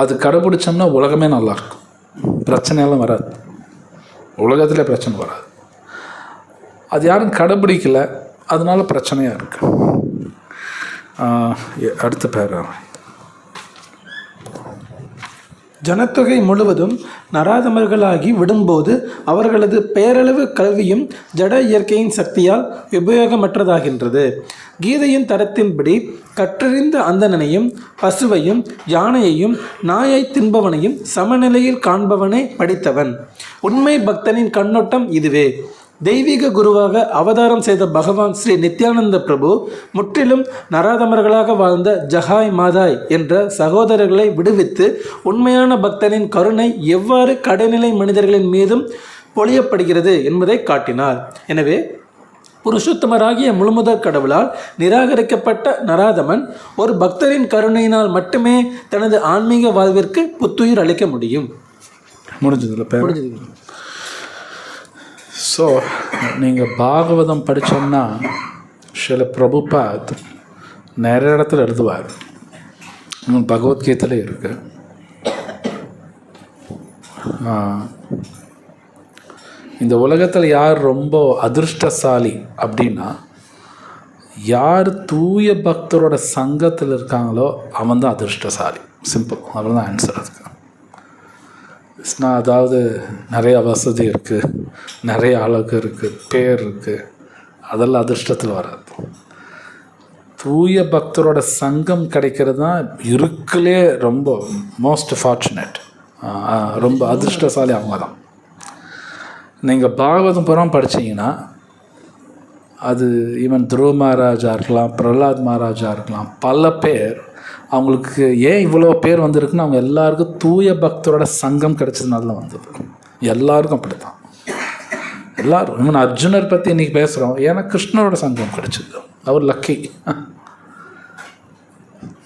Speaker 1: அது கடைபிடிச்சோம்னா உலகமே நல்லாயிருக்கும், பிரச்சனையெல்லாம் வராது, உலகத்தில் பிரச்சனை வராது. அது யாரும் கடைபிடிக்கல, அதனால பிரச்சனையாக இருக்கு. அடுத்த பேர்,
Speaker 3: ஜனத்தொகை முழுவதும் நராதமர்களாகி விடும்போது அவர்களது பேரளவு கல்வியும் ஜட இயற்கையின் சக்தியால் உபயோகமற்றதாகின்றது. கீதையின் தரத்தின்படி கற்றறிந்த அந்தணனையும் பசுவையும் யானையையும் நாயை தின்பவனையும் சமநிலையில் காண்பவனே படித்தவன். உண்மை பக்தனின் கண்ணோட்டம் இதுவே. தெய்வீக குருவாக அவதாரம் செய்த பகவான் ஸ்ரீ நித்யானந்த பிரபு முற்றிலும் நராதமர்களாக வாழ்ந்த ஜகாய் மாதாய் என்ற சகோதரர்களை விடுவித்து உண்மையான பக்தனின் கருணை எவ்வாறு கடைநிலை மனிதர்களின் மீதும் பொழியப்படுகிறது என்பதை காட்டினார். எனவே புருஷோத்தமராகிய முழுமுதற் கடவுளால் நிராகரிக்கப்பட்ட நராதமன் ஒரு பக்தரின் கருணையினால் மட்டுமே தனது ஆன்மீக வாழ்விற்கு புத்துயிர் அளிக்க முடியும்.
Speaker 1: முடிஞ்சது. ஸோ நீங்கள் பாகவதம் படித்தோம்னா சில பிரபுபாத் நிறைய இடத்துல எழுதுவார். பகவத்கீதையில் இருக்கு. இந்த உலகத்தில் யார் ரொம்ப அதிர்ஷ்டசாலி அப்படின்னா, யார் தூய பக்தரோட சங்கத்தில் இருக்காங்களோ அவன் தான் அதிர்ஷ்டசாலி. சிம்பிள், அவ்வளோதான் ஆன்சர். அதுக்கு அதாவது நிறைய வசதி இருக்குது, நிறைய அழகு இருக்குது, பேர் இருக்குது, அதெல்லாம் அதிர்ஷ்டத்தில் வராது. தூய பக்தரோட சங்கம் கிடைக்கிறது தான் இருக்குலே ரொம்ப மோஸ்ட் ஃபார்ச்சுனேட், ரொம்ப அதிர்ஷ்டசாலி அவங்க தான். நீங்கள் பாகவதம் புறம் படித்தீங்கன்னா அது ஈவன் துருவ மகாராஜா இருக்கலாம், பிரகலாத் மகாராஜா இருக்கலாம், பல பேர் அவங்களுக்கு ஏன் இவ்வளோ பேர் வந்திருக்குன்னு அவங்க எல்லாருக்கும் தூய பக்தரோட சங்கம் கிடைச்சதுனால தான் வந்தது. எல்லாருக்கும் அப்படி தான். எல்லோரும் இவன் அர்ஜுனர் பற்றி இன்றைக்கி பேசுகிறோம், ஏன்னா கிருஷ்ணரோட சங்கம் கிடைச்சிது, அவர் லக்கி.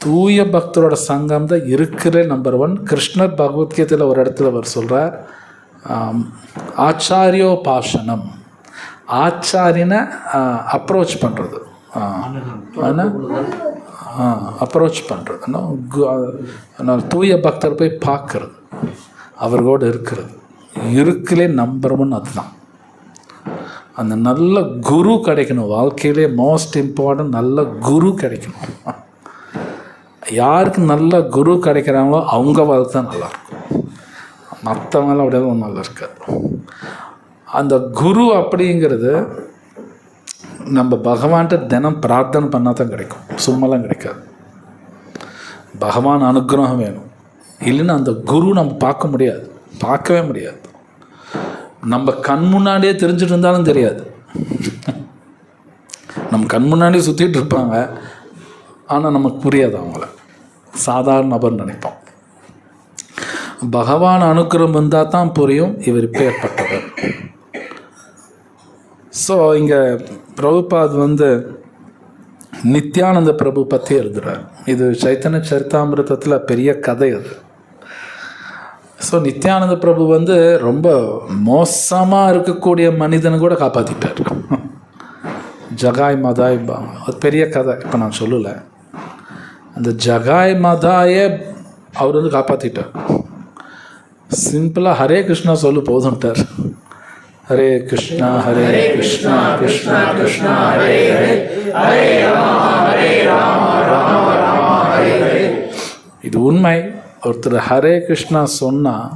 Speaker 1: தூய பக்தரோட சங்கம் தான் இருக்கிற நம்பர் 1. கிருஷ்ணர் பகவத்கீதையில் ஒரு இடத்துல அவர் சொல்கிறார், ஆச்சாரியோபாசனம், ஆச்சாரியனை அப்ரோச் பண்ணுறது, அப்ரோச் பண்ணுறது, தூய பக்தர் போய் பார்க்கறது, அவர்களோடு இருக்கிறது, இருக்கலே நம்பர் 1 அதுதான். அந்த நல்ல குரு கிடைக்கணும் வாழ்க்கையிலே, மோஸ்ட் இம்பார்ட்டன்ட் நல்ல குரு கிடைக்கணும். யாருக்கு நல்ல குரு கிடைக்கிறாங்களோ அவங்க வாழ்க்கை தான் நல்லாயிருக்கும், மற்றவங்களாம் அப்படியே ஒன்றும் நல்லா இருக்காது. அந்த குரு அப்படிங்கிறது நம்ம பகவான்கிட்ட தினம் பிரார்த்தனை பண்ணால் தான் கிடைக்கும், சும்மாலாம் கிடைக்காது. பகவான் அனுகிரகம் வேணும், இல்லைன்னா அந்த குரு நம்ம பார்க்க முடியாது, பார்க்கவே முடியாது. நம்ம கண் முன்னாடியே தெரிஞ்சுட்டு இருந்தாலும் தெரியாது. நம்ம கண் முன்னாடியே சுற்றிட்டு இருப்பாங்க, ஆனால் நமக்கு புரியாது, அவங்கள சாதாரண நபர் நினைப்போம். பகவான் அனுகிரகம் இருந்தால் தான் புரியும் இவர் இப்போ ஏற்பட்டவர். ஸோ இங்கே பிரபுபாத் நித்யானந்த பிரபு பற்றி எழுதுகிறார். இது சைத்தன்ய சரிதாமிரதத்தில் பெரிய கதை அது. ஸோ நித்யானந்த பிரபு ரொம்ப மோசமாக இருக்கக்கூடிய மனிதனை கூட காப்பாற்றிட்டார். ஜகாய் மதாய், அது பெரிய கதை, இப்போ நான் சொல்லலை. அந்த ஜகாய் மதாயை அவர் காப்பாற்றிட்டார். சிம்பிளாக ஹரே கிருஷ்ணா சொல்லு போதும்ட்டார். ஹரே கிருஷ்ணா கிருஷ்ணா கிருஷ்ணா ஹரே ஹரே, ஹரே ராமா ராமா ஹரே ஹரே. இது உண்மை. ஒருத்தர் ஹரே கிருஷ்ணா சொன்னால்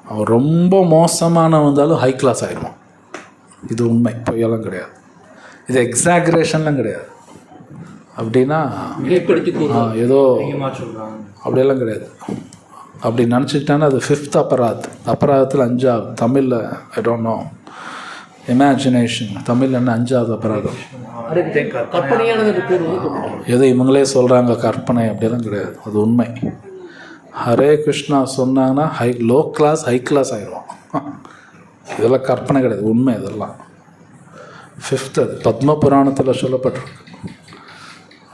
Speaker 1: அவன் ரொம்ப மோசமான வந்தாலும் ஹை கிளாஸ் ஆகிடுவான். இது உண்மை, பொய்யெல்லாம் கிடையாது. இது எக்ஸாகரேஷன்லாம் கிடையாது. அப்படின்னா ஏதோ அப்படியெல்லாம் கிடையாது. அப்படி நினச்சிக்கிட்டாங்கன்னா அது 5th அபராதத்தில் 5வது. தமிழில் ஐ டோன்ட் நோ, இமேஜினேஷன் தமிழில் என்ன 5வது அபராதம் ஏதோ இவங்களே சொல்கிறாங்க கற்பனை. அப்படியெல்லாம் கிடையாது, அது உண்மை. ஹரே கிருஷ்ணா சொன்னாங்கன்னா லோ கிளாஸ் ஹை கிளாஸ் ஆகிடுவான். இதெல்லாம் கற்பனை கிடையாது, உண்மை. இதெல்லாம் 5th அது பத்ம புராணத்தில் சொல்லப்பட்டிருக்கு.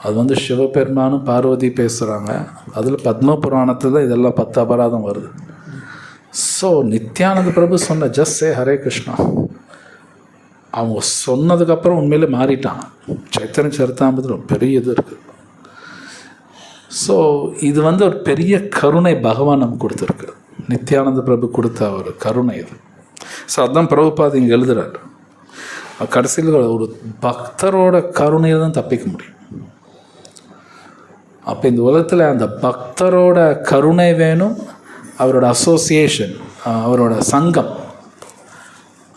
Speaker 1: அது சிவபெருமானும் பார்வதி பேசுகிறாங்க. அதில் பத்ம புராணத்தில் தான் இதெல்லாம் 10 அபராதம் வருது. ஸோ நித்யானந்த பிரபு சொன்ன ஜஸ்ட் சே ஹரே கிருஷ்ணா, அவங்க சொன்னதுக்கப்புறம் உண்மையிலே மாறிட்டாங்க. சைத்தன்ய சரிதாமிரத்தில் பெரிய இது இருக்குது. ஸோ இது ஒரு பெரிய கருணை பகவான் நமக்கு கொடுத்துருக்கு. நித்யானந்த பிரபு கொடுத்த ஒரு கருணை இது. ஸோ அதுதான் பிரபுபாத் இங்கே எழுதுகிறார். கடைசியில் ஒரு பக்தரோட கருணையில் தான் தப்பிக்க முடியும். அப்போ இந்த உலகத்தில் அந்த பக்தரோட கருணை வேணும், அவரோட அசோசியேஷன், அவரோட சங்கம்.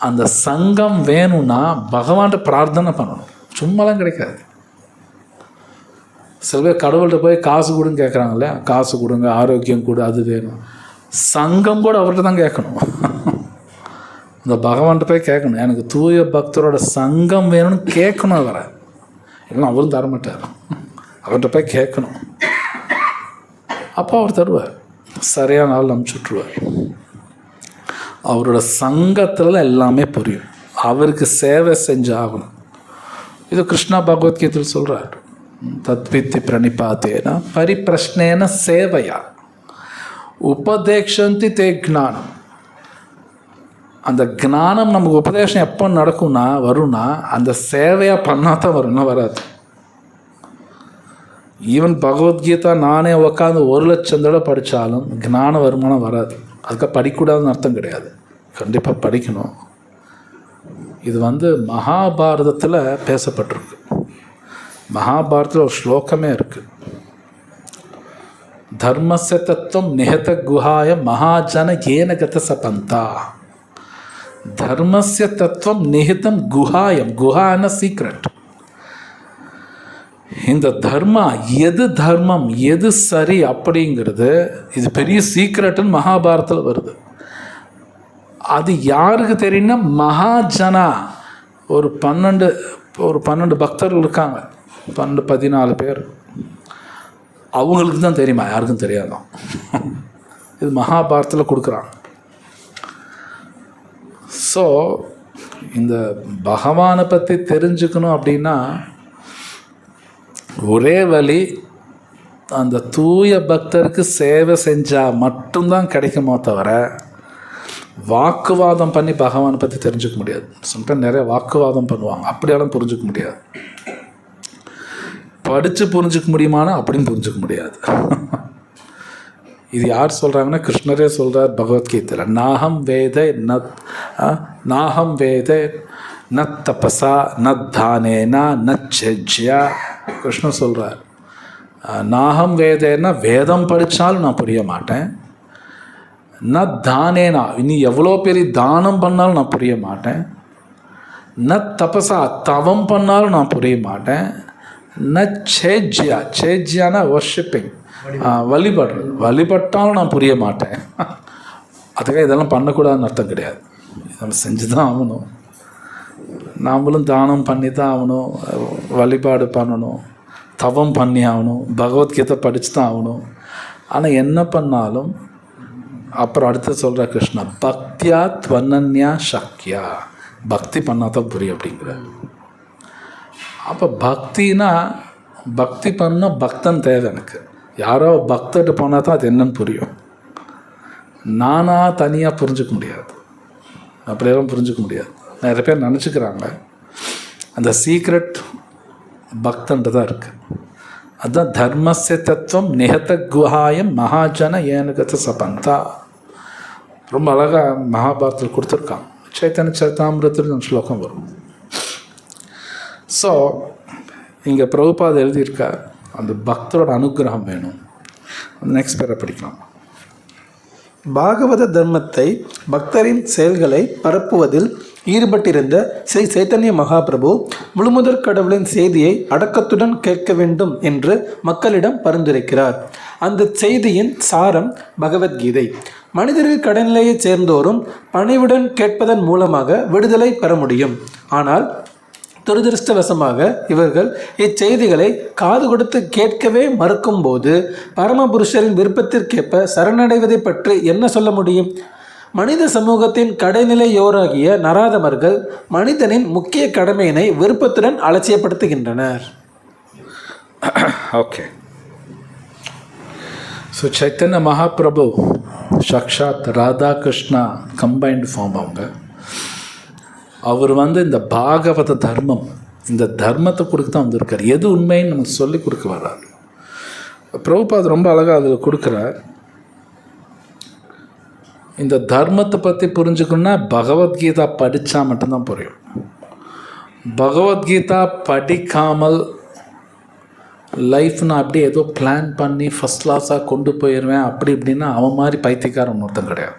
Speaker 1: அந்த சங்கம் வேணும்னா பகவான்கிட்ட பிரார்த்தனை பண்ணணும், சும்மாலாம் கிடைக்காது. சில பேர் கடவுள்கிட்ட போய் காசு கொடுன்னு கேட்குறாங்களே, காசு கொடுங்க, ஆரோக்கியம் கொடு, அது வேணும். சங்கம் கூட அவர்கிட்ட தான் கேட்கணும். இந்த பகவான்கிட்ட போய் கேட்கணும், எனக்கு தூய பக்தரோட சங்கம் வேணும்னு கேட்கணும். அவரை இல்லைன்னா அவரும் தரமாட்டார். அவர்கிட்ட போய் கேட்கணும், அப்போ அவர் தருவார். சரியான நாள் அனுப்பிச்சுட்ருவார். அவரோட சங்கத்தில் எல்லாமே புரியும். அவருக்கு சேவை செஞ்சாகணும். இது கிருஷ்ணா பகவத்கீதையில் சொல்கிறார். தத்வித்தி பிரணிபாத்தேன பரிப்பிரஷ்னேன சேவையா உபதேக்ஷந்தி தே ஞானம். அந்த ஞானம் நமக்கு உபதேசம் எப்போ வரும்னா அந்த சேவையாக பண்ணால் தான் வரும்னா வராது. ஈவன் பகவத்கீதா நானே உட்காந்து 1,00,000 தடவை படித்தாலும் ஞான வருமானம் வராது. அதுக்காக படிக்கக்கூடாதுன்னு அர்த்தம் கிடையாது, கண்டிப்பாக படிக்கணும். இது மகாபாரதத்தில் பேசப்பட்டிருக்கு. மகாபாரதத்தில் ஒரு ஸ்லோகமே இருக்குது. தர்மஸ்ய தத்துவம் நிஹத குஹாய மகாஜன ஏன கத சபந்தா. தர்மஸ்ய தத்துவம் நிஹிதம் குஹாயம். குஹான சீக்ரெட். இந்த தர்மா எது தர்மம் எது சரி அப்படிங்கிறது இது பெரிய சீக்ரெட்டுன்னு மகாபாரதத்தில் வருது. அது யாருக்கு தெரியும்னா மகாஜனா. ஒரு 12 பக்தர்கள் இருக்காங்க, 14 பேர். அவங்களுக்கு தான் தெரியுமா, யாருக்கும் தெரியாதான். இது மகாபாரதத்தில் கொடுக்குறாங்க. ஸோ இந்த பகவானை பற்றி தெரிஞ்சுக்கணும் அப்படின்னா ஒரே வழி, அந்த தூய பக்தருக்கு சேவை செஞ்சால் மட்டும்தான் கிடைக்குமோ தவிர வாக்குவாதம் பண்ணி பகவானை பற்றி தெரிஞ்சுக்க முடியாது. சம்டைம் நிறைய வாக்குவாதம் பண்ணுவாங்க, அப்படியெல்லாம் புரிஞ்சுக்க முடியாது. படித்து புரிஞ்சுக்க முடியுமானா அப்படின்னு புரிஞ்சுக்க முடியாது. இது யார் சொல்கிறாங்கன்னா கிருஷ்ணரே சொல்கிறார் பகவத்கீதையில். நாஹம் வேத ந தபசா ந தானேனா ந செஜ்யா. கிருஷ்ணர் சொல்கிறார், நாஹம் வேதேன்னா வேதம் படித்தாலும் நான் புரிய மாட்டேன். ந தானேனா, இனி எவ்வளோ பெரிய தானம் பண்ணாலும் நான் புரிய மாட்டேன். ந தபசா, தவம் பண்ணாலும் நான் புரிய மாட்டேன். ந சேஜ்யா, சேஜ்யானா வர்ஷிப்பிங், வழிபடுறது, வழிபட்டாலும் நான் புரிய மாட்டேன். அதுக்காக இதெல்லாம் பண்ணக்கூடாதுன்னு அர்த்தம் கிடையாது. நம்ம செஞ்சு தான் ஆகணும். நாமளும் தானம் பண்ணி தான் ஆகணும், வழிபாடு பண்ணணும், தவம் பண்ணி ஆகணும், பகவத்கீதை படித்து தான் ஆகணும். ஆனால் என்ன பண்ணாலும் அப்புறம் அடுத்து சொல்கிற கிருஷ்ணா பக்தியா துவனன்யா சக்யா. பக்தி பண்ணால் தான் புரியும் அப்படிங்கிற. அப்போ பக்தினா பக்தி பண்ண பக்தன் தேவை. எனக்கு யாரோ பக்தர்கிட்ட போனால் தான் அது என்னன்னு புரியும். நானாக தனியாக புரிஞ்சுக்க முடியாது, அப்படியெல்லாம் புரிஞ்சுக்க முடியாது. நிறைய பேர் நினச்சிக்கிறாங்க அந்த சீக்ரெட் பக்தன்ட்டு தான் இருக்குது. அதுதான் தர்மஸ்ய தத்துவம் நிஹத குஹாயம் மகாஜன ஏனுகத சபந்தா. ரொம்ப அழகாக மகாபாரதத்தில் கொடுத்துருக்காங்க. சைத்தன்ய சரிதாமிரத்தில் ஸ்லோகம் வரும். ஸோ இங்கே பிரபுபாத் எழுதியிருக்கார், அந்த பக்தரோட அனுகிரகம் வேணும். அந்த நெக்ஸ்ட் பேரை படிக்கலாம்.
Speaker 3: பாகவத தர்மத்தை, பக்தரின் செயல்களை பரப்புவதில் ஈடுபட்டிருந்த ஸ்ரீ சைத்தன்ய மகாபிரபு முழுமுதற் கடவுளின் செய்தியை அடக்கத்துடன் கேட்க வேண்டும் என்று மக்களிடம் பரிந்துரைக்கிறார். அந்த செய்தியின் சாரம் பகவத்கீதை. மனிதரில் கடைநிலையைச் சேர்ந்தோரும் பணிவுடன் கேட்பதன் மூலமாக விடுதலை பெற முடியும். ஆனால் துரதிருஷ்டவசமாக இவர்கள் இச்செய்திகளை காது கொடுத்து கேட்கவே மறுக்கும்போது பரமபுருஷரின் விருப்பத்திற்கேற்ப சரணடைவதை பற்றி என்ன சொல்ல முடியும்? மனித சமூகத்தின் கடைநிலையோராகிய நராதமர்கள் மனிதனின் முக்கிய கடமையினை விருப்பத்துடன் அலட்சியப்படுத்துகின்றனர்.
Speaker 1: ஓகே. ஸோ சைத்தன்ய மகாபிரபு சாக்ஷாத் ராதா கிருஷ்ணா கம்பைன்டு ஃபார்ம். அவர் இந்த பாகவத தர்மம், இந்த தர்மத்தை கொடுக்க தான் வந்திருக்கார். எது உண்மைன்னு நமக்கு சொல்லி கொடுக்க வர்றார். பிரபுபாத் ரொம்ப அழகாக அதில் கொடுக்குறார். இந்த தர்மத்தை பற்றி புரிஞ்சுக்கணுன்னா பகவத்கீதா படித்தா மட்டும்தான் புரியும். பகவத்கீதா படிக்காமல் லைஃப் நான் அப்படியே ஏதோ பிளான் பண்ணி ஃபஸ்ட் கிளாஸாக கொண்டு போயிடுவேன் அப்படி இப்படின்னா அவன் மாதிரி பைத்தியக்காரன் ஒருத்தன் கிடையாது.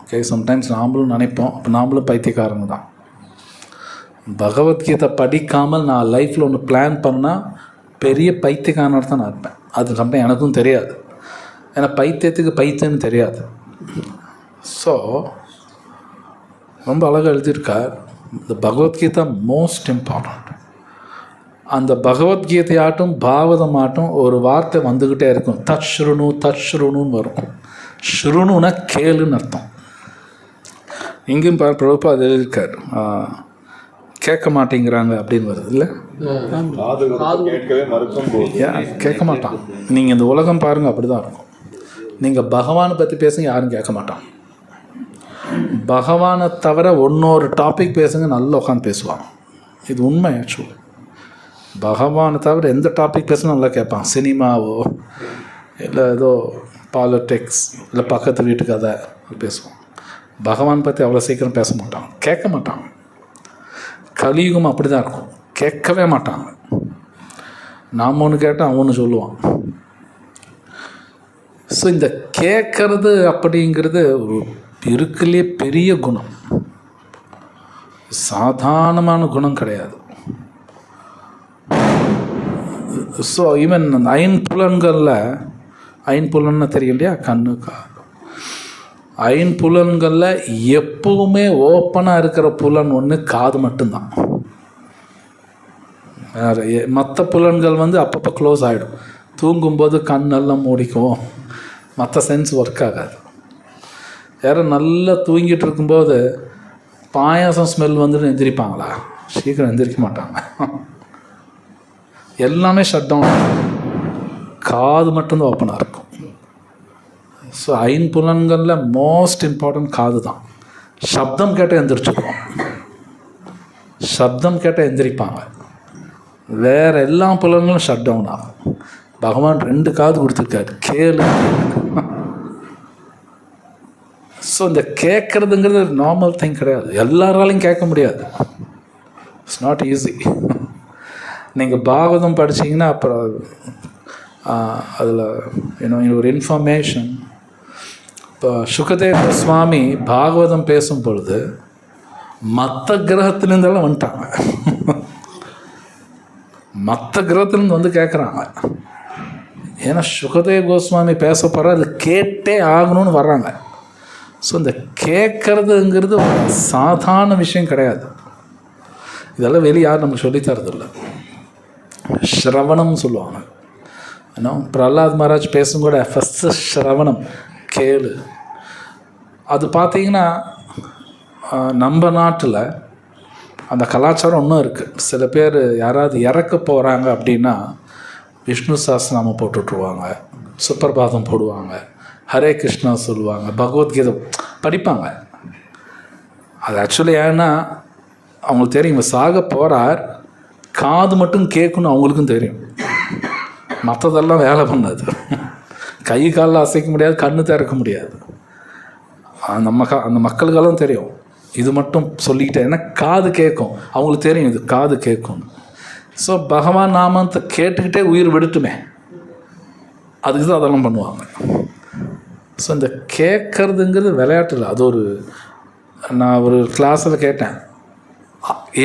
Speaker 1: ஓகே, சம்டைம்ஸ் நாமளும் நினைப்போம், அப்போ நாமளும் பைத்தியக்காரங்க தான். பகவத்கீதை படிக்காமல் நான் லைஃப்பில் ஒன்று பிளான் பண்ணால் பெரிய பைத்தியக்காரனாக தான் நான் இருப்பேன். அது சம்டைம் எனக்கும் தெரியாது, ஏன்னா பைத்தியத்துக்கு பைத்தியம்னு தெரியாது. ஸோ ரொம்ப அழகாக எழுதியிருக்கார். இந்த பகவத்கீதை மோஸ்ட் இம்பார்ட்டண்ட். அந்த பகவத்கீதையாட்டும் பாகவதமாட்டும் ஒரு வார்த்தை வந்துக்கிட்டே இருக்கும். தத்ஸ்ருணு தத்ஸ்ருணுன்னு வரும். ஸ்ருணுனா கேளுன்னு அர்த்தம். இங்கேயும் பிரபுபாத் எழுதியிருக்கார், கேட்க மாட்டேங்கிறாங்க அப்படின்னு வருது இல்லை,
Speaker 2: கேட்கவே மறுக்கும் போது
Speaker 1: கேட்க மாட்டான். நீங்கள் இந்த உலகம் பாருங்கள், அப்படி தான் இருக்கும். நீங்கள் பகவானை பற்றி பேசுங்க, யாரும் கேட்க மாட்டான். பகவானை தவிர ஒன்னொரு டாபிக் பேசுங்க, நல்லா உட்காந்து பேசுவாங்க. இது உண்மை. ஆக்சுவலி பகவானை தவிர எந்த டாபிக் பேசுனா நல்லா கேட்பான். சினிமாவோ இல்லை ஏதோ பாலிட்டிக்ஸ் இல்லை பக்கத்து வீட்டு கதை பேசுவோம். பகவான் பற்றி அவ்வளோ சீக்கிரம் பேச மாட்டாங்க, கேட்க மாட்டாங்க. கலியுகம் அப்படி தான் இருக்கும், கேட்கவே மாட்டாங்க. நாம் ஒன்று கேட்டால் அவன் ஒன்று சொல்லுவான். ஸோ இந்த கேட்கறது அப்படிங்கிறது ஒரு இருக்குலே பெரிய குணம், சாதாரணமான குணம் கிடையாது. ஸோ ஈவன் அந்த ஐம்புலன்களில், ஐம்புலன்னு தெரியும் இல்லையா, கண்ணு காது, ஐம்புலன்களில் எப்பவுமே ஓப்பனாக இருக்கிற புலன் ஒன்று காது மட்டும்தான். வேறு மற்ற புலன்கள் அப்பப்போ க்ளோஸ் ஆகிடும். தூங்கும்போது கண்ணெல்லாம் மூடிக்குவோம், மற்ற சென்ஸ் ஒர்க் ஆகாது. யாரும் நல்லா தூங்கிட்டு இருக்கும்போது பாயாசம் ஸ்மெல் வந்துட்டு எந்திரிப்பாங்களா? சீக்கிரம் எந்திரிக்க மாட்டாங்க. எல்லாமே ஷட் டவுன், காது மட்டும்தான் ஓப்பனாக இருக்கும். ஸோ ஐம்புலன்களில் மோஸ்ட் இம்பார்ட்டன்ட் காது தான். சப்தம் கேட்டால் எந்திரிச்சுக்குவோம், சப்தம் கேட்டால் எந்திரிப்பாங்க. வேறு எல்லா புலன்களும் ஷட் டவுன் ஆகும். பகவான் 2 காது கொடுத்துருக்காரு, கேளு. ஸோ இந்த கேட்குறதுங்கிறது நார்மல் திங் கிடையாது, எல்லாராலையும் கேட்க முடியாது. It's not easy. நீங்கள் பாகவதம் படிச்சிங்கன்னா அப்புறம் அதில் ஒரு இன்ஃபர்மேஷன். இப்போ சுகதேவ சுவாமி பாகவதம் பேசும் பொழுது மற்ற கிரகத்திலேருந்தெல்லாம் வந்துட்டாங்க. மற்ற கிரகத்திலேருந்து கேட்குறாங்க. ஏன்னா சுகதேவ கோஸ்வாமி பேச போகிற அது கேட்டே ஆகணும்னு வர்றாங்க. ஸோ இந்த கேட்குறதுங்கிறது ஒரு சாதாரண விஷயம் கிடையாது. இதெல்லாம் வெளியே யாரும் நமக்கு சொல்லித்தரதில்லை. ஸ்ரவணம் சொல்லுவாங்க. ஏன்னா பிரஹ்லாத் மகாராஜ் பேசும் கூட ஃபஸ்ட்டு ஸ்ரவணம், கேளு. அது பார்த்திங்கன்னா நம்ம நாட்டில் அந்த கலாச்சாரம் இன்னும் இருக்குது. சில பேர் யாராவது இறக்க போகிறாங்க அப்படின்னா விஷ்ணு சஹஸ்ரநாமம் போட்டுட்ருவாங்க, சுப்பிரபாதம் போடுவாங்க, ஹரே கிருஷ்ணா சொல்லுவாங்க, பகவத்கீதை படிப்பாங்க. அது ஆக்சுவலி ஏன்னா அவங்களுக்கு தெரியும் இவங்க சாக போகிறார், காது மட்டும் கேட்கணும் அவங்களுக்கும் தெரியும். மற்றதெல்லாம் வேலை பண்ணாது. கை காலில் அசைக்க முடியாது, கண்ணு திறக்க முடியாது. அந்த மக்களுக்கெல்லாம் தெரியும் இது மட்டும் சொல்லிக்கிட்டே, ஏன்னா காது கேட்கும், அவங்களுக்கு தெரியும் இது காது கேட்கும். ஸோ பகவான் நாமத்தை கேட்டுக்கிட்டே உயிர் விடுட்டுமே, அதுக்கு தான் அதெல்லாம் பண்ணுவாங்க. ஸோ இந்த கேட்கறதுங்கிறது விளையாட்டு இல்லை, அது ஒரு, நான் ஒரு கிளாஸில் கேட்டேன்,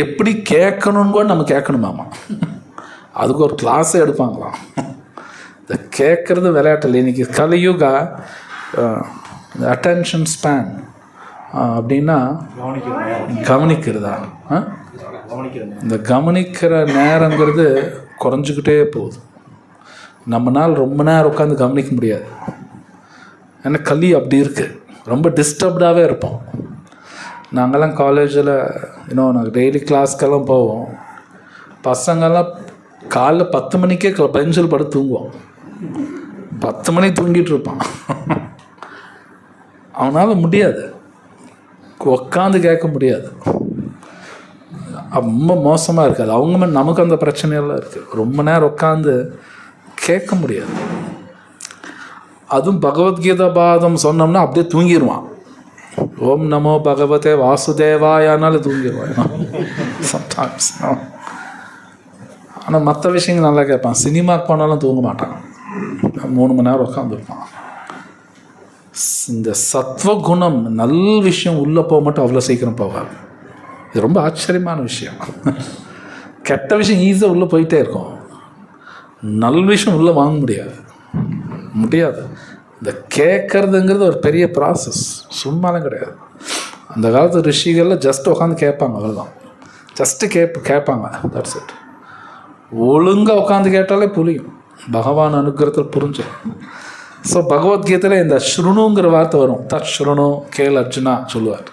Speaker 1: எப்படி கேட்கணுன்னு கூட நம்ம கேட்கணுமாமா, அதுக்கு ஒரு கிளாஸே எடுப்பாங்களாம். இந்த கேட்குறது விளையாட்டு இல்லை. இன்றைக்கி கலியுகா இந்த அட்டென்ஷன் ஸ்பேன் அப்படின்னா கவனிக்கிறதா, இந்த கவனிக்கிற நேரங்கிறது குறைஞ்சிக்கிட்டே போகுது. நம்மளால் ரொம்ப நேரம் உட்காந்து கவனிக்க முடியாது, ஏன்னா கலி அப்படி இருக்குது, ரொம்ப டிஸ்டர்ப்டாகவே இருப்போம். நாங்கள்லாம் காலேஜில் நாங்கள் டெய்லி கிளாஸ்க்கெல்லாம் போவோம், பசங்கள்லாம் காலைல 10 மணிக்கே பெஞ்சில் படுத்து தூங்குவோம், 10 மணி தூங்கிட்டு இருப்பான். அவனால் முடியாது, உட்காந்து கேட்க முடியாது, ரொம்ப மோசமாக இருக்காது. அவங்க நமக்கு அந்த பிரச்சனையெல்லாம் இருக்குது, ரொம்ப நேரம் உட்காந்து கேட்க முடியாது. அதுவும் பகவத்கீதா பாதம் சொன்னோம்னா அப்படியே தூங்கிடுவான். ஓம் நமோ பகவதே வாசுதேவாயானாலும் தூங்கிடுவான் சம்டைம்ஸ். ஆனால் மற்ற விஷயங்கள் நல்லா கேட்பான். சினிமாக்கு போனாலும் தூங்க மாட்டான், 3 மணி நேரம் உட்காந்துருப்பான். இந்த சத்வகுணம் நல்ல விஷயம் உள்ளே போக மட்டும் அவ்வளோ சீக்கிரம் போகாது. இது ரொம்ப ஆச்சரியமான விஷயம். கெட்ட விஷயம் ஈஸியாக உள்ளே போயிட்டே இருக்கும், நல்ல விஷயம் உள்ளே வாங்க முடியாது. இந்த கேட்கறதுங்கிறது ஒரு பெரிய ப்ராசஸ், சும்மாலாம் கிடையாது. அந்த காலத்து ரிஷிகளில் ஜஸ்ட் உட்காந்து கேட்பாங்க, அவ்வளோதான். ஜஸ்ட்டு கேட்பாங்க, தட்ஸ் இட். ஒழுங்காக உட்காந்து கேட்டாலே புரியும், பகவான் அனுகிரகத்தில் புரிஞ்சிடும். ஸோ பகவத்கீதையில் இந்த ஸ்ருணுங்கிற வார்த்தை வரும். தட் ஸ்ருணு கேள் அர்ஜுனா சொல்லுவார்,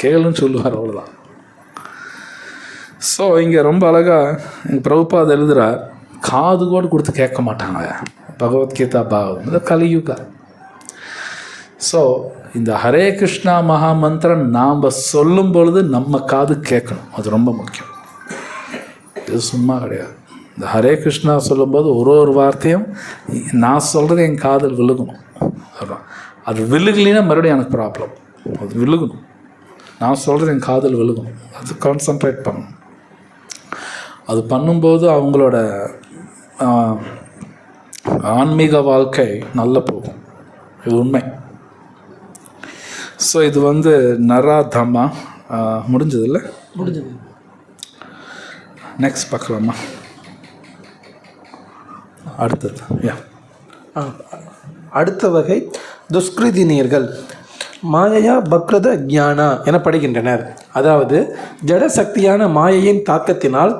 Speaker 1: கேளுன்னு சொல்லுவார், அவ்வளோதான். ஸோ இங்கே ரொம்ப அழகாக எங்கள் பிரபுபாத் எழுதுகிறார், காது கூட கொடுத்து கேட்க மாட்டாங்க பகவத்கீதா பாவம், இந்த கலியுகா. ஸோ இந்த ஹரே கிருஷ்ணா மகா மந்திரம் நாம் சொல்லும் பொழுது நம்ம காது கேட்கணும், அது ரொம்ப முக்கியம். இது சும்மா கிடையாது. இந்த ஹரே கிருஷ்ணா சொல்லும்போது ஒரு வார்த்தையும் நான் சொல்கிறது என் காதில் விழுகணும். அது விழுகலைன்னா மறுபடியும் எனக்கு ப்ராப்ளம். அது விழுகணும், நான் சொல்கிறது என் காதில் விழுகணும், அது கான்சன்ட்ரேட் பண்ணணும். அது பண்ணும்போது அவங்களோட ஆன்மீக வாழ்க்கை நல்லா போகும், இது உண்மை. ஸோ இது நராதமா முடிஞ்சதில்லை,
Speaker 4: முடிஞ்சது.
Speaker 1: நெக்ஸ்ட் பார்க்கலாமா? அடுத்தது
Speaker 3: அடுத்த வகை துஷ்கிருதினியர்கள் மாயையா பக்ரத ஞானா எனப்படுகின்றனர். அதாவது ஜட சக்தியான மாயையின் தாக்கத்தினால்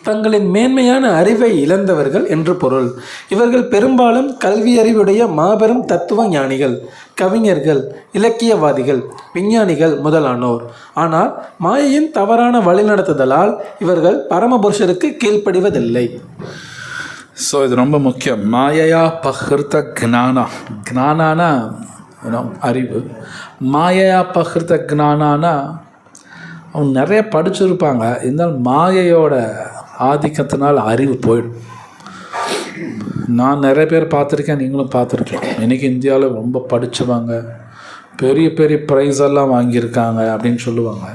Speaker 3: தங்களின் மேன்மையான அறிவை இழந்தவர்கள் என்று பொருள். இவர்கள் பெரும்பாலும் கல்வி அறிவுடைய மாபெரும் தத்துவ ஞானிகள், கவிஞர்கள், இலக்கியவாதிகள், விஞ்ஞானிகள் முதலானோர். ஆனால் மாயையின் தவறான வழிநடத்துதலால் இவர்கள் பரமபுருஷருக்கு கீழ்ப்படிவதில்லை.
Speaker 1: ஸோ இது ரொம்ப முக்கியம். மாயையா பகிர்த்த ஞானா, ஞானானா அறிவு, மாயையா பகிர்த்த ஞானானா அவங்க நிறைய படிச்சிருப்பாங்க, இருந்தாலும் மாயையோட ஆதிக்கத்தினால் அறிவு போயிடும். நான் நிறைய பேர் பார்த்துருக்கேன், நீங்களும் பார்த்துருக்கலாம். இன்றைக்கி இந்தியாவில் ரொம்ப படித்தவங்க பெரிய பெரிய ப்ரைஸ் எல்லாம் வாங்கியிருக்காங்க அப்படின்னு சொல்லுவாங்க.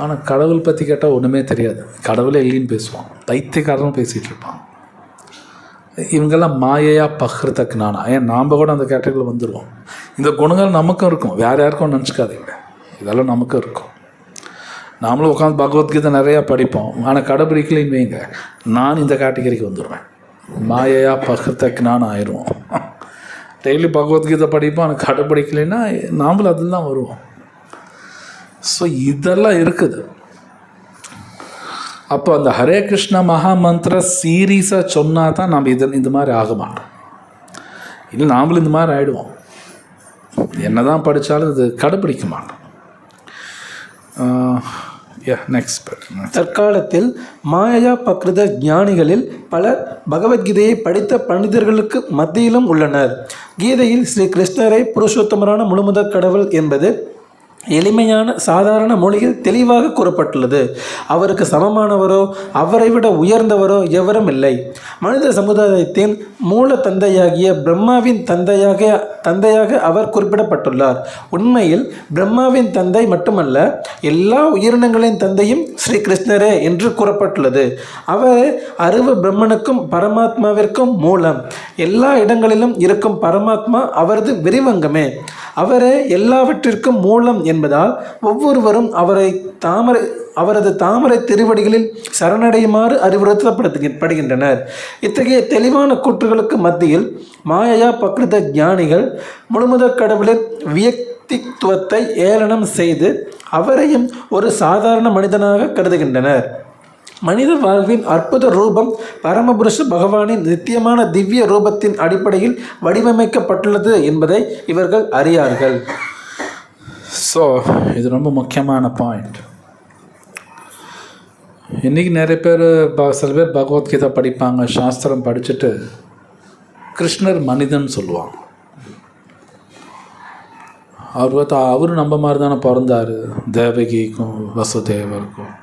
Speaker 1: ஆனால் கடவுள் பற்றி கேட்டால் ஒன்றுமே தெரியாது, கடவுளே இல்லைன்னு பேசுவான், பைத்தியக்காரனும் பேசிகிட்டு இருப்பான். இவங்கெல்லாம் மாயையாக பகிர்த்த ஞானா. ஏன் நாம் கூட அந்த கேட்டகரியில் வந்துடுவோம். இந்த குணங்கள் நமக்கும் இருக்கும், வேறு யாருக்கும் நினச்சிக்காதீங்க, இதெல்லாம் நமக்கும் இருக்கும். நாமளும் உட்காந்து பகவத்கீதை நிறையா படிப்போம், ஆனால் கடைப்பிடிக்கலைன்னு வைங்க, நான் இந்த கேட்டகரிக்கு வந்துடுவேன், மாயையா பகிர்த்த ஞானம் ஆயிடுவோம். டெய்லி பகவத்கீதை படிப்போம், ஆனால் கடைப்பிடிக்கலைன்னா நாமளும் அதில் தான் வருவோம். ஸோ இதெல்லாம் இருக்குது. அப்போ அந்த ஹரே கிருஷ்ணா மகா மந்திர சீரியஸாக சொன்னால் தான் நம்ம இந்த மாதிரி ஆக மாட்டோம். இல்லை நாமளும் இந்த மாதிரி ஆகிடுவோம், என்ன தான் படித்தாலும் இது கடைப்பிடிக்க மாட்டோம்.
Speaker 3: தற்காலத்தில் மாயா பக்ருத ஞானிகளில் பலர் பகவத்கீதையை படித்த பண்டிதர்களுக்கு மத்தியிலும் உள்ளனர். கீதையில் ஸ்ரீ கிருஷ்ணரை புருஷோத்தமரான முழுமுதற் கடவுள் என்பது எளிமையான சாதாரண மொழியில் தெளிவாக கூறப்பட்டுள்ளது. அவருக்கு சமமானவரோ அவரை விட உயர்ந்தவரோ எவரும் இல்லை. மனித சமுதாயத்தின் மூல தந்தையாகிய பிரம்மாவின் தந்தையாக அவர் குறிப்பிடப்பட்டுள்ளார். உண்மையில் பிரம்மாவின் தந்தை மட்டுமல்ல, எல்லா உயிரினங்களின் தந்தையும் ஸ்ரீ கிருஷ்ணரே என்று கூறப்பட்டுள்ளது. அவரே அருவ பிரம்மனுக்கும் பரமாத்மாவிற்கும் மூலம். எல்லா இடங்களிலும் இருக்கும் பரமாத்மா அவரது விரிவங்கமே. அவரே எல்லாவற்றிற்கும் மூலம் என்பதால் ஒவ்வொருவரும் அவரது தாமரை திருவடிகளில் சரணடையுமாறு அறிவுறுத்தப்படுகின்றனர். இத்தகைய தெளிவான கூற்றுகளுக்கு மத்தியில் மாயையா பக்ருத ஞானிகள் முழுமுதற் கடவுளின் வியக்தித்துவத்தை ஏளனம் செய்து அவரையும் ஒரு சாதாரண மனிதனாக கருதுகின்றனர். மனித வாழ்வின் அற்புத ரூபம் பரமபுருஷ பகவானின் நித்தியமான திவ்ய ரூபத்தின் அடிப்படையில் வடிவமைக்கப்பட்டுள்ளது என்பதை இவர்கள் அறியார்கள்.
Speaker 1: ஸோ இது ரொம்ப முக்கியமான பாயிண்ட். இன்றைக்கி நிறைய பேர் சில பேர் பகவத்கீதை படிப்பாங்க, சாஸ்திரம் படிச்சுட்டு கிருஷ்ணர் மனிதன் சொல்லுவாங்க. அவரும் நம்ம மாதிரி தானே பிறந்தார், தேவகிக்கும் வசுதேவருக்கும்.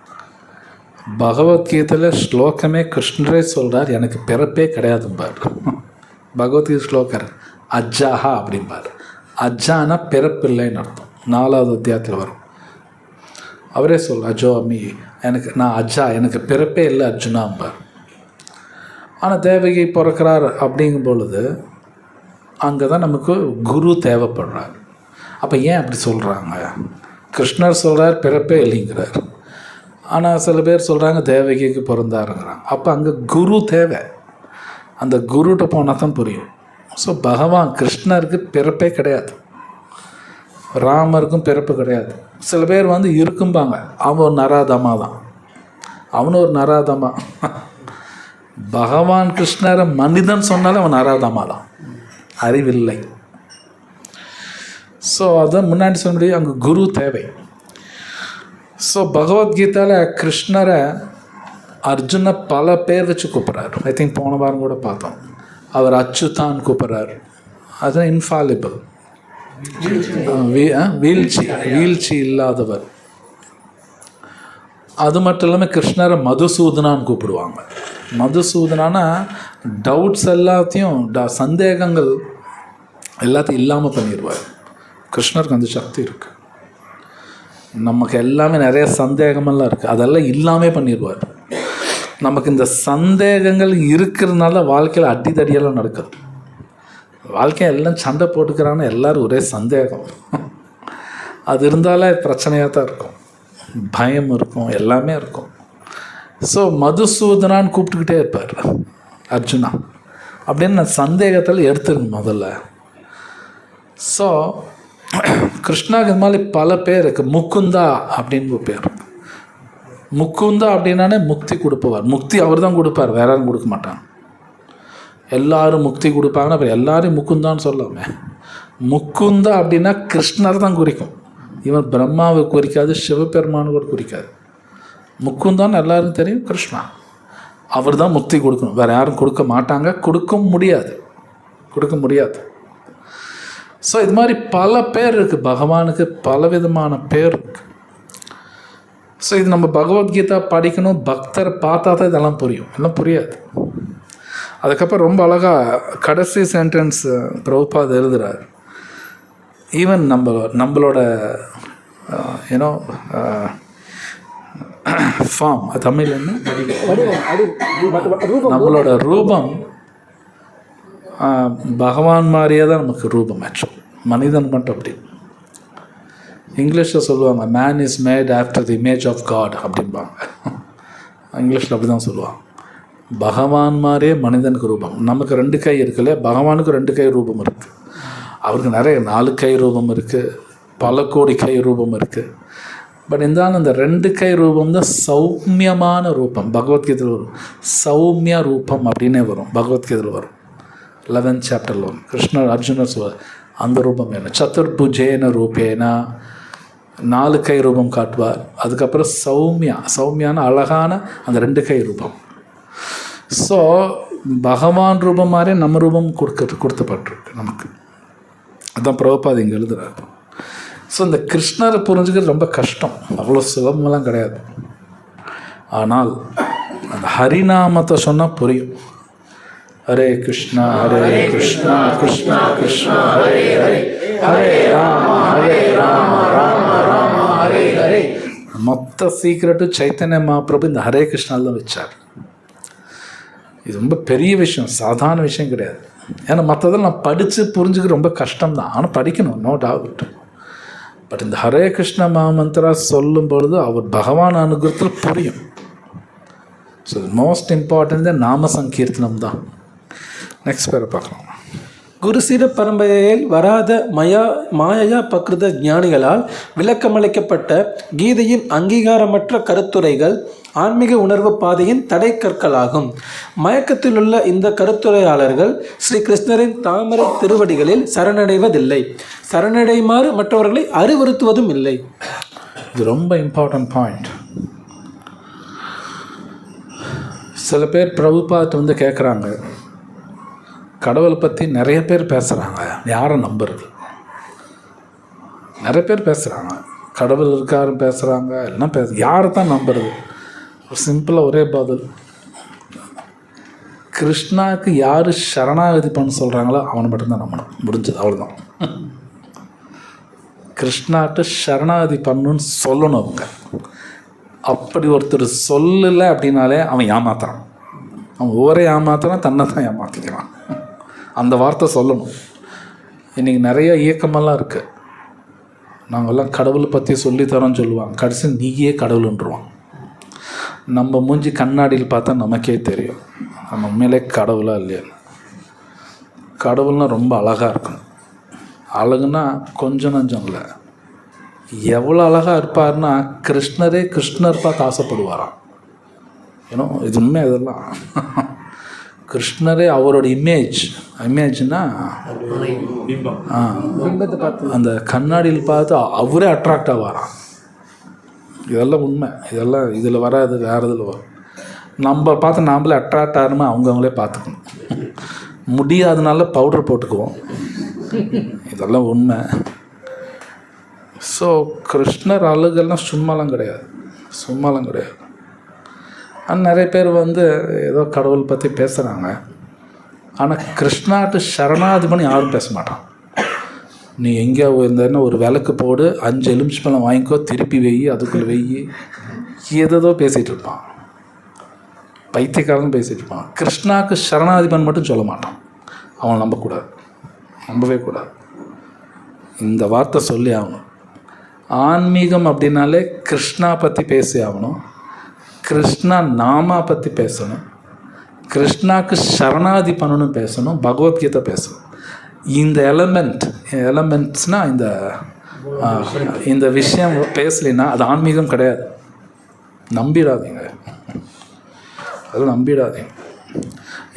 Speaker 1: பகவத்கீதையில் ஸ்லோகமே கிருஷ்ணரே சொல்கிறார், எனக்கு பிறப்பே கிடையாதும்பார். பகவத்கீதை ஸ்லோகர் அஜ்ஜாஹா அப்படிம்பார். அஜ்ஜானா பிறப்பில்லைன்னு அர்த்தம். 4வது அத்தியாயத்தில் வரும். அவரே சொல் அஜோ அம்மி, நான் அஜ்ஜா, எனக்கு பிறப்பே இல்லை அர்ஜுனாம்பார். ஆனால் தேவகி பிறக்கிறார் அப்படிங்கும் பொழுது அங்கே தான் நமக்கு குரு தேவைப்படுறார். அப்போ ஏன் அப்படி சொல்கிறாங்க? கிருஷ்ணர் சொல்கிறார் பிறப்பே இல்லைங்கிறார், ஆனால் சில பேர் சொல்கிறாங்க தேவகிக்கு பிறந்தாருங்கிறாங்க. அப்போ அங்கே குரு தேவை. அந்த குருட்ட போனால் தான் புரியும். ஸோ பகவான் கிருஷ்ணருக்கு பிறப்பே கிடையாது, ராமருக்கும் பிறப்பு கிடையாது. சில பேர் இருக்கும்பாங்க, அவன் ஒரு நராதமா தான், அவனு ஒரு நராதமா. பகவான் கிருஷ்ணரை மனிதன் சொன்னாலும் அவன் நராதமா தான், அறிவில்லை. ஸோ அதான் முன்னாடி சொல்ல முடியும், அங்கே குரு தேவை. ஸோ பகவத்கீதையில் கிருஷ்ணரை அர்ஜுனை பல பேர் வச்சு கூப்பிட்றாரு. ஐ திங்க் போன வாரம் கூட பார்த்தோம். அவர் அச்சுதான் கூப்பிட்றாரு, அதுதான் இன்ஃபாலிபிள், வீழ்ச்சி இல்லாதவர். அது மட்டும் இல்லாமல் கிருஷ்ணரை மதுசூதனான்னு கூப்பிடுவாங்க. மதுசூதனானா டவுட்ஸ் எல்லாத்தையும், சந்தேகங்கள் எல்லாத்தையும் இல்லாமல் பண்ணிடுவார். கிருஷ்ணருக்கு அந்த சக்தி இருக்குது. நமக்கு எல்லாமே நிறைய சந்தேகமெல்லாம் இருக்குது, அதெல்லாம் இல்லாமல் பண்ணிடுவார். நமக்கு இந்த சந்தேகங்கள் இருக்கிறதுனால வாழ்க்கையில் அடிதடியெல்லாம் நடக்குது. வாழ்க்கையை எல்லாம் சண்டை போட்டுக்கிறான்னு எல்லோரும் ஒரே சந்தேகம். அது இருந்தாலே பிரச்சனையாக தான் இருக்கும், பயம் இருக்கும், எல்லாமே இருக்கும். ஸோ மதுசூதனான்னு கூப்பிட்டுக்கிட்டே இருப்பார் அர்ஜுனா அப்படின்னு நான் சந்தேகத்தில் எடுத்துருங்க முதல்ல. ஸோ கிருஷ்ணாக்கு இது மாதிரி பல பேர் இருக்குது. முக்குந்தா அப்படின்னு ஒரு பேர். முக்குந்தா அப்படின்னானே முக்தி கொடுப்பவர். முக்தி அவர் தான் கொடுப்பார், வேற யாரும் கொடுக்க மாட்டாங்க. எல்லாரும் முக்தி கொடுப்பாங்கன்னா அப்புறம் எல்லாரையும் முக்குந்தான்னு சொல்லாமே. முக்குந்தா அப்படின்னா கிருஷ்ணர் தான் குறிக்கும். இவன் பிரம்மாவை குறிக்காது, சிவபெருமானு கூட குறிக்காது. முக்குந்தான்னு எல்லாருக்கும் தெரியும், கிருஷ்ணா. அவர் தான் முக்தி கொடுக்கணும், வேறு யாரும் கொடுக்க மாட்டாங்க, கொடுக்க முடியாது. ஸோ இது மாதிரி பல பேர் இருக்குது, பகவானுக்கு பலவிதமான பேர் இருக்குது. ஸோ இது நம்ம பகவத்கீதா படிக்கணும், பக்தரை பார்த்தா தான் இதெல்லாம் புரியும், எல்லாம் புரியாது. அதுக்கப்புறம் ரொம்ப அழகாக கடைசி சென்டென்ஸ் பிரபுபாத் எழுதுகிறார். ஈவன் நம்மளோட ஏன்னோ ஃபார்ம், தமிழ் என்ன, நம்மளோட ரூபம் பகவான் மாதிரியே தான் நமக்கு ரூபம். ஆக்சுவல் மனிதன் மட்டும் அப்படி. இங்கிலீஷில் சொல்லுவாங்க man is made after the image of God அப்படிம்பாங்க. இங்கிலீஷில் அப்படி தான் சொல்லுவாங்க. பகவான் மாதிரியே மனிதனுக்கு ரூபம். நமக்கு 2 கை இருக்குல்ல, பகவானுக்கு 2 கை ரூபம் இருக்குது. அவருக்கு நிறைய 4 கை ரூபம் இருக்குது, பல கோடி கை ரூபம் இருக்குது. பட் இருந்தாலும் இந்த 2 கை ரூபம் தான் சௌமியமான ரூபம். பகவத்கீதையில் வரும் சௌமிய ரூபம் அப்படின்னே வரும், பகவத்கீதையில் வரும். 11th chapter வரும். கிருஷ்ணர் அர்ஜுனர் சொல்வார் அந்த ரூபம் என்ன, சதுர்புஜேன ரூபேனா, 4 கை ரூபம் காட்டுவார். அதுக்கப்புறம் சௌமியான அழகான அந்த 2 கை ரூபம். ஸோ பகவான் ரூபம் மாதிரி நம்ம ரூபம் கொடுக்கப்பட்டிருக்கு நமக்கு. அதுதான் பிரபுபாத் இங்கே எழுதுகிறார். ஸோ இந்த கிருஷ்ணரை புரிஞ்சுக்கிறது ரொம்ப கஷ்டம், அவ்வளோ சுலபமெல்லாம் கிடையாது. ஆனால் அந்த ஹரிநாமத்தை சொன்னால் புரியும். ஹரே கிருஷ்ணா கிருஷ்ணா கிருஷ்ணா ஹரே ஹரே, ஹரே ராம ராம ராம ஹரே ஹரே. மொத்த சீக்கிரட்டு சைத்தன்ய மகாபிரபு இந்த ஹரே கிருஷ்ணாவில் தான் வச்சார். இது ரொம்ப பெரிய விஷயம், சாதாரண விஷயம் கிடையாது. ஏன்னா மற்றதெல்லாம் நான் படித்து புரிஞ்சுக்க ரொம்ப கஷ்டம்தான், ஆனால் படிக்கணும், நோ டவுட். பட் இந்த ஹரே கிருஷ்ண மகாமந்திரா சொல்லும் பொழுது அவர் பகவான் அனுகிரகத்தில் புரியும். ஸோ மோஸ்ட் இம்பார்ட்டன்ட் நாம சங்கீர்த்தனம் தான். நெக்ஸ்ட் பேரை பார்க்கலாம்.
Speaker 3: குருசிர பரம்பரையில் வராத மாயா பக்ருத ஞானிகளால் விளக்கமளிக்கப்பட்ட கீதையின் அங்கீகாரமற்ற கருத்துரைகள் ஆன்மீக உணர்வு பாதையின் தடை கற்களாகும். மயக்கத்திலுள்ள இந்த கருத்துரையாளர்கள் ஸ்ரீ கிருஷ்ணரின் தாமரை திருவடிகளில் சரணடைவதில்லை, சரணடையுமாறு மற்றவர்களை அறிவுறுத்துவதும் இல்லை.
Speaker 1: இது ரொம்ப இம்பார்ட்டன்ட் பாயிண்ட். சில பேர் பிரபுபாத் வந்து கேட்குறாங்க, கடவுளை பற்றி நிறைய பேர் பேசுகிறாங்க, யாரை நம்புறது? நிறைய பேர் பேசுகிறாங்க, கடவுள் இருக்காருன்னு பேசுகிறாங்க, எல்லாம் யாரை தான் நம்புறது? சிம்பிளாக ஒரே பதில், கிருஷ்ணாவுக்கு யார் சரணாகதி பண்ண சொல்கிறாங்களோ அவனை மட்டும்தான் நம்பணும், முடிஞ்சது, அவ்வளோதான். கிருஷ்ணாட்ட சரணாகதி பண்ணுன்னு சொல்லணும் அவங்க. அப்படி ஒருத்தர் சொல்லலை அப்படின்னாலே அவன் ஏமாத்துறான். அவன் ஒவ்வொரு ஏமாத்துறான், தன்னை தான் ஏமாற்றிக்கிறான். அந்த வார்த்தை சொல்லணும். இன்றைக்கி நிறைய இயக்கமெல்லாம் இருக்குது, நாங்கள்லாம் கடவுளை பற்றி சொல்லித்தரோன்னு சொல்லுவாங்க, கடைசி நீயே கடவுளுன்றுவான். நம்ம மூஞ்சி கண்ணாடியில் பார்த்தா நமக்கே தெரியும் நம்ம உண்மையிலே கடவுளாக இல்லையா. கடவுள்னால் ரொம்ப அழகாக இருக்கணும். அழகுன்னா கொஞ்சம் நஞ்சம் இல்லை, எவ்வளோ அழகாக இருப்பார்னா கிருஷ்ணரே கிருஷ்ணர் பார்த்து ஆசைப்படுவாராம். ஏன்னா இது உண்மை. இதெல்லாம் கிருஷ்ணரே அவரோட இமேஜ்னா அந்த கண்ணாடியில் பார்த்து அவரே அட்ராக்ட் ஆவாராம். இதெல்லாம் உண்மை. இதெல்லாம் இதில் வராது, வேறு இதில் வரும். நம்ம பார்த்து நாம்ளே அட்ராக்ட் ஆகணுமா அவங்களே பார்த்துக்கணும். முடியாதனால பவுடர் போட்டுக்குவோம். இதெல்லாம் உண்மை. ஸோ கிருஷ்ணர் அழகெல்லாம் சும்மாலாம் கிடையாது. ஆனால் நிறைய பேர் வந்து ஏதோ கடவுள் பற்றி பேசுகிறாங்க, ஆனால் கிருஷ்ணாட்டு சரணாதி பண்ணி யாரும் பேச மாட்டான். நீ எங்கே இருந்தேன்னா ஒரு விளக்கு போடு, 5 எலுமிச்சம்பழம் வாங்கிக்கோ, திருப்பி வெய்யி, அதுக்குள்ளே வெய்யி, ஏதோ பேசிகிட்டு இருப்பான். பைத்தியக்காரன் பேசிகிட்டு இருப்பான். கிருஷ்ணாவுக்கு சரணாதிபன் மட்டும் சொல்ல மாட்டான். அவன் நம்பவே கூடாது. இந்த வார்த்தை சொல்லி ஆகணும். ஆன்மீகம் அப்படின்னாலே கிருஷ்ணா பற்றி பேசி ஆகணும், கிருஷ்ணா நாமா பற்றி பேசணும், கிருஷ்ணாவுக்கு சரணாதி பண்ணணும் பேசணும், பகவத்கீதை பேசணும். இந்த எலமெண்ட்ஸ்னால் இந்த விஷயம் பேசலைன்னா அது ஆன்மீகம் கிடையாது. நம்பிடாதீங்க.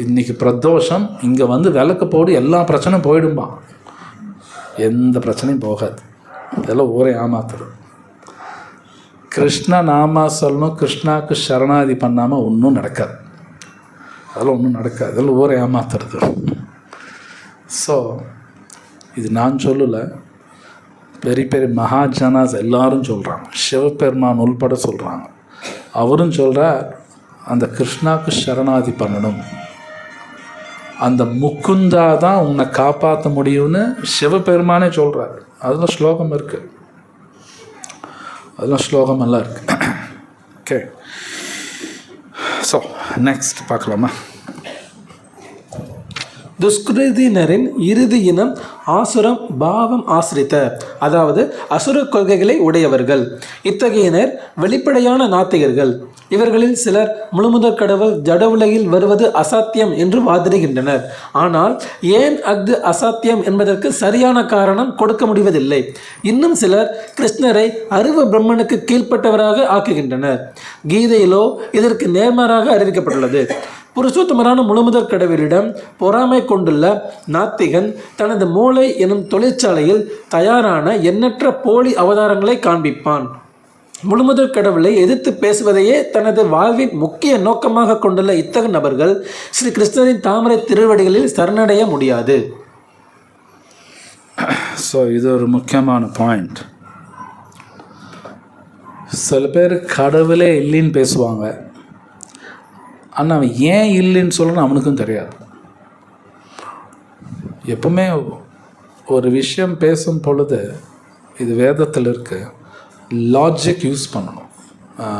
Speaker 1: இன்றைக்கி பிரதோஷம், இங்கே வந்து விளக்கு போடு, எல்லா பிரச்சனையும் போயிடும்பா. எந்த பிரச்சனையும் போகாது. இதெல்லாம் ஒரே ஏமாத்துறது. கிருஷ்ணா நாமா சொல்லணும், கிருஷ்ணாவுக்கு சரணாதி பண்ணாமல் ஒன்றும் நடக்காது. இதெல்லாம் ஒரே ஏமாத்துறது. ஸோ இது நான் சொல்லலை, பெரிய பெரிய மகாஜனாஸ் எல்லாரும் சொல்கிறாங்க, சிவபெருமான் உள்பட சொல்கிறாங்க. அவரும் சொல்கிறார், அந்த கிருஷ்ணாவுக்கு சரணாதி பண்ணணும், அந்த முக்குந்தா தான் உன்னை காப்பாற்ற முடியும்னு சிவபெருமானே சொல்கிறார். அதெல்லாம் ஸ்லோகம் இருக்குது, எல்லாம் இருக்குது. ஓகே, ஸோ நெக்ஸ்ட் பார்க்கலாமா?
Speaker 3: துஷ்கிருதியினரின் இறுதி இனம் ஆசுரம் பாவம் ஆசிரித்த, அதாவது அசுர கொள்கைகளை உடையவர்கள். இத்தகையினர் வெளிப்படையான நாத்திகர்கள். இவர்களில் சிலர் முழுமுதற் கடவுள் ஜட உலகில் வருவது அசாத்தியம் என்று வாதிடுகின்றனர். ஆனால் ஏன் அஃது அசாத்தியம் என்பதற்கு சரியான காரணம் கொடுக்க முடிவதில்லை. இன்னும் சிலர் கிருஷ்ணரை அருவ பிரம்மனுக்கு கீழ்ப்பட்டவராக ஆக்குகின்றனர். கீதையிலோ இதற்கு நேர்மாறாக அறிவிக்கப்பட்டுள்ளது. புருஷோத்தமரான முழுமுதற் கடவுளிடம் பொறாமை கொண்டுள்ள நாத்திகன் தனது மூளை எனும் தொழிற்சாலையில் தயாரான எண்ணற்ற போலி அவதாரங்களை காண்பிப்பான். முழுமுதற் கடவுளை எதிர்த்து பேசுவதையே தனது வாழ்வின் முக்கிய நோக்கமாக கொண்டுள்ள இத்தகைய நபர்கள் ஸ்ரீ கிருஷ்ணரின் தாமரை திருவடிகளில் சரணடைய முடியாது.
Speaker 1: ஸோ இது ஒரு முக்கியமான பாயிண்ட். சில பேர் கடவுளே இல்லைன்னு பேசுவாங்க, ஆனால் அவன் ஏன் இல்லைன்னு சொல்லணும் அவனுக்கும் தெரியாது. எப்பவுமே ஒரு விஷயம் பேசும் பொழுது, இது வேதத்தில் இருக்கு, லாஜிக் யூஸ் பண்ணணும்.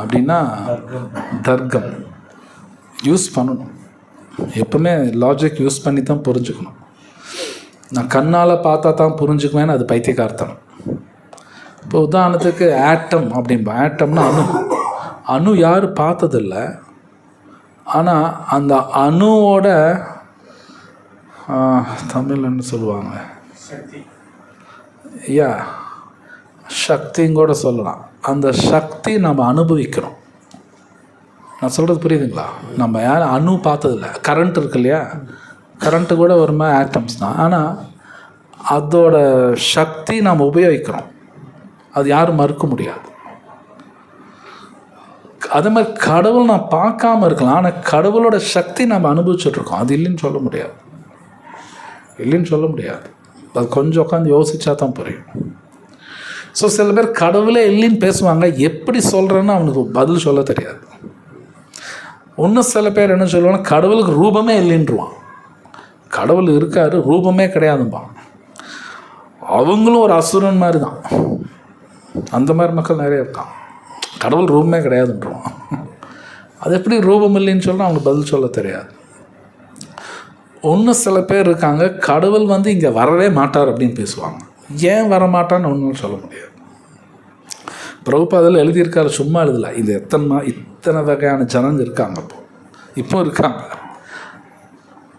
Speaker 1: அப்படின்னா தர்க்கம் யூஸ் பண்ணணும். எப்பவுமே லாஜிக் யூஸ் பண்ணி தான் புரிஞ்சுக்கணும். நான் கண்ணால் பார்த்தா தான் புரிஞ்சுக்குவேன்னு அது பைத்தியக்காரத்தனம். இப்போ உதாரணத்துக்கு ஆட்டம் அப்படின்பா. ஆட்டம்னா அணு யாரும் பார்த்ததில்லை, ஆனால் அந்த அணுவோட தமிழ் என்ன சொல்லுவாங்க, சக்தியும் கூட சொல்லலாம். அந்த சக்தி நம்ம அனுபவிக்கிறோம். நான் சொல்கிறது புரியுதுங்களா? நம்ம யாரும் அணு பார்த்ததில்ல. கரண்ட் இருக்கு இல்லையா, கரண்ட்டு கூட ஒரு மாதிரி ஆட்டம்ஸ் தான், ஆனால் அதோட சக்தி நாம் உபயோகிக்கிறோம். அது யாரும் மறுக்க முடியாது. அதே மாதிரி கடவுள் நான் பார்க்காம இருக்கலாம், ஆனால் கடவுளோட சக்தி நம்ம அனுபவிச்சுட்ருக்கோம். அது இல்லைன்னு சொல்ல முடியாது, இல்லைன்னு சொல்ல முடியாது. அது கொஞ்சம் உட்காந்து யோசிச்சா தான் புரியும். ஸோ சில பேர் கடவுளே இல்லைன்னு பேசுவாங்க, எப்படி சொல்கிறேன்னு அவனுக்கு பதில் சொல்ல தெரியாது. இன்னும் சில பேர் என்ன சொல்லுவாங்கன்னா, கடவுளுக்கு ரூபமே இல்லைன்றுவான். கடவுள் இருக்காரு, ரூபமே கிடையாதும்பான். அவங்களும் ஒரு அசுரன் மாதிரி தான். அந்த மாதிரி மக்கள் நிறைய இருக்கான். கடவுள் ரூபமே கிடையாதுன்றான். அது எப்படி ரூபம் இல்லைன்னு சொல்கிறான், அவங்களுக்கு பதில் சொல்ல தெரியாது. ஒன்றும் சில பேர் இருக்காங்க, கடவுள் இங்கே வரவே மாட்டார் அப்படின்னு பேசுவாங்க. ஏன் வரமாட்டான்னு ஒன்றும் சொல்ல முடியாது. பிரபுபாதில் எழுதியிருக்காரு, சும்மா எழுதலை. இது இத்தனை வகையான ஜனங்க இருக்காங்க, இப்போ இருக்காங்க.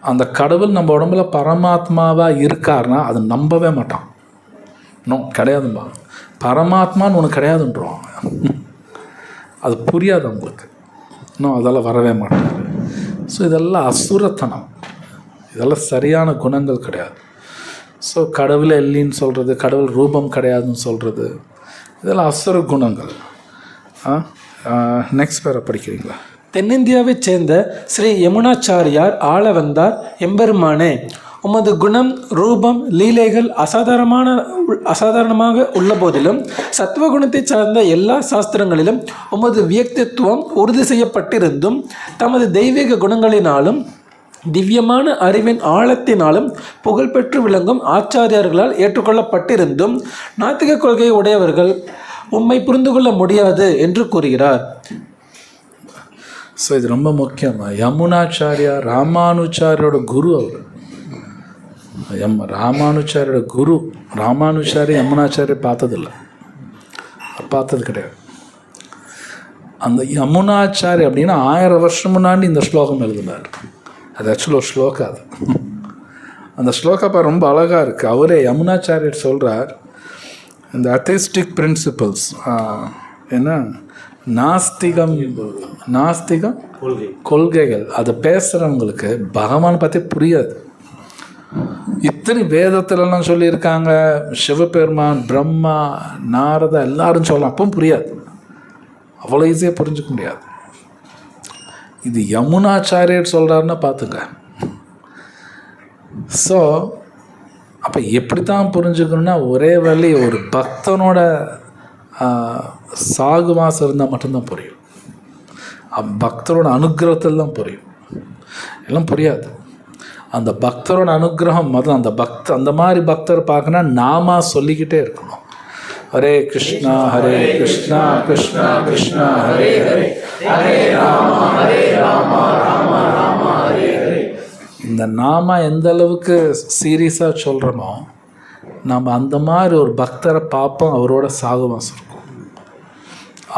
Speaker 1: அந்த கடவுள் நம்ம உடம்புல பரமாத்மாவாக இருக்காருன்னா அதை நம்பவே மாட்டான். கிடையாதும்பா, பரமாத்மான்னு ஒன்று கிடையாதுன்றவாங்க. அது புரியாது அவங்களுக்கு. அதெல்லாம் வரவே மாட்டாங்க. ஸோ இதெல்லாம் அசுரத்தனம், இதெல்லாம் சரியான குணங்கள் கிடையாது. ஸோ கடவுளே இல்லைன்னு சொல்கிறது, கடவுள் ரூபம் கிடையாதுன்னு சொல்கிறது, இதெல்லாம் அசுர குணங்கள். நெக்ஸ்ட் பேரை படிக்கிறீங்களா?
Speaker 3: தென்னிந்தியாவைச் சேர்ந்த ஸ்ரீ யமுனாச்சாரியார் ஆள வந்தார். எம்பெருமானே, உமது குணம், ரூபம், லீலைகள் அசாதாரணமாக உள்ள போதிலும் சத்துவகுணத்தை சார்ந்த எல்லா சாஸ்திரங்களிலும் உமது வியக்தித்துவம் உறுதி செய்யப்பட்டிருந்தும் தமது தெய்வீக குணங்களினாலும் திவ்யமான அறிவின் ஆழத்தினாலும் புகழ்பெற்று விளங்கும் ஆச்சாரியர்களால் ஏற்றுக்கொள்ளப்பட்டிருந்தும் நாத்திக கொள்கையை உடையவர்கள் உம்மை புரிந்து கொள்ள முடியாது என்று கூறுகிறார்.
Speaker 1: ஸோ இது ரொம்ப முக்கியமாக, யமுனாச்சாரியார் ராமானுச்சாரியோட குரு. அவர் ராமானுச்சாரியோட குரு. ராமானுச்சாரி யமுனாச்சாரியை பார்த்ததில்லை, பார்த்தது கிடையாது. அந்த யமுனாச்சாரி அப்படின்னா 1000 வருஷம் முன்னாடி இந்த ஸ்லோகம் எழுதினார். அது ஆக்சுவலாக ஒரு ஸ்லோகா. அது அந்த ஸ்லோகா ரொம்ப அழகாக இருக்குது. அவரே யமுனாச்சாரியர் சொல்கிறார், இந்த அத்தெஸ்டிக் பிரின்சிபல்ஸ் என்ன நாஸ்திகம் கொள்கைகள் அதை பேசுகிறவங்களுக்கு பகவான் பற்றி புரியாது. இத்தனை வேதத்திலலாம் சொல்லியிருக்காங்க, சிவபெருமான், பிரம்மா, நாரதா எல்லாரும் சொல்லலாம், அப்பவும் புரியாது. அவ்வளோ ஈஸியாக புரிஞ்சுக்க முடியாது. இது யமுனாச்சாரியர் சொல்கிறாருன்னா பார்த்துங்க. ஸோ அப்போ எப்படி தான் புரிஞ்சுக்கணுன்னா, ஒரே வழி, ஒரு பக்தனோட சாகுமாசம் இருந்தால் மட்டும்தான் புரியும். பக்தரோட அனுகிரகத்தில் தான் புரியும், எல்லாம் புரியாது. அந்த பக்தரோட அனுகிரகம் முதல்ல. அந்த மாதிரி பக்தர் பார்க்கணுன்னா நாமா சொல்லிக்கிட்டே இருக்கணும். ஹரே கிருஷ்ணா ஹரே கிருஷ்ணா கிருஷ்ணா கிருஷ்ணா ஹரே ஹரே, ஹரே ராமா ராம ராம ஹரே ஹரே. இந்த நாம எந்த அளவுக்கு சீரியஸாக சொல்கிறோமோ, நாம் அந்த மாதிரி ஒரு பக்தரை பார்ப்போம், அவரோட சாகுவாசம் இருக்கும்.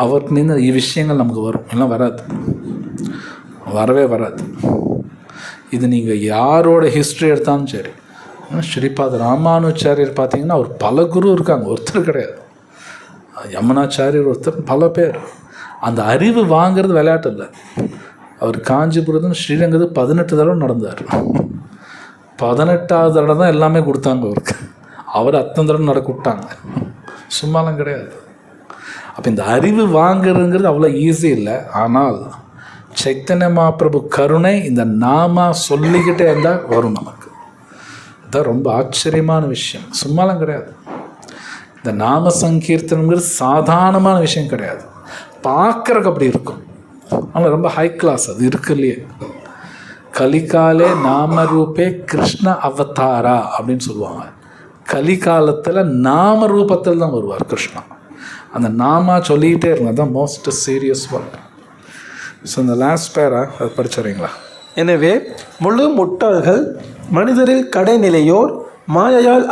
Speaker 1: அவருக்கு நின்று விஷயங்கள் நமக்கு வரும், எல்லாம் வராது, வரவே வராது. இது நீங்கள் யாரோட ஹிஸ்ட்ரி எடுத்தாலும் சரி. ஸ்ரீபாத ராமானுச்சாரியர் பார்த்தீங்கன்னா அவர் பல குரு இருக்காங்க, ஒருத்தர் கிடையாது. யமுனாச்சாரியர் ஒருத்தர், பல பேர். அந்த அறிவு வாங்கிறது விளையாட்டு இல்லை. அவர் காஞ்சிபுரத்துன்னு ஸ்ரீரங்கத்துக்கு 18 தடவை நடந்தார். 18வது தடவை தான் எல்லாமே கொடுத்தாங்க அவருக்கு. அவர் அத்தனை தடவை நடக்க விட்டாங்க, சும்மாலாம் கிடையாது. அப்போ இந்த அறிவு வாங்குறதுங்கிறது அவ்வளோ ஈஸி இல்லை. ஆனால் சைத்தன்ய மகாபிரபு கருணை இந்த நாம சொல்லிக்கிட்டே இருந்தால் வரும் நமக்கு. இதுதான் ரொம்ப ஆச்சரியமான விஷயம், சும்மாலாம் கிடையாது. இந்த நாம சங்கீர்த்தனங்கிறது சாதாரணமான விஷயம் கிடையாது. பார்க்குறக்கு அப்படி இருக்கும், ஆனால் ரொம்ப ஹை கிளாஸ் அது இருக்குல்லையே. கலிகாலே நாம ரூபே கிருஷ்ண அவதாரா அப்படின்னு சொல்லுவாங்க. கலிகாலத்தில் நாம ரூபத்தில் தான் வருவார் கிருஷ்ணா. அந்த நாமா சொல்லிக்கிட்டே இருங்க, அதுதான் மோஸ்ட் சீரியஸ் ஒர்க். ஸோ இந்த லாஸ்ட் பேரா அது படிச்சுறீங்களா?
Speaker 3: எனவே முழு முட்டாள்கள், மனிதரில் கடைநிலையோர், மாயையால்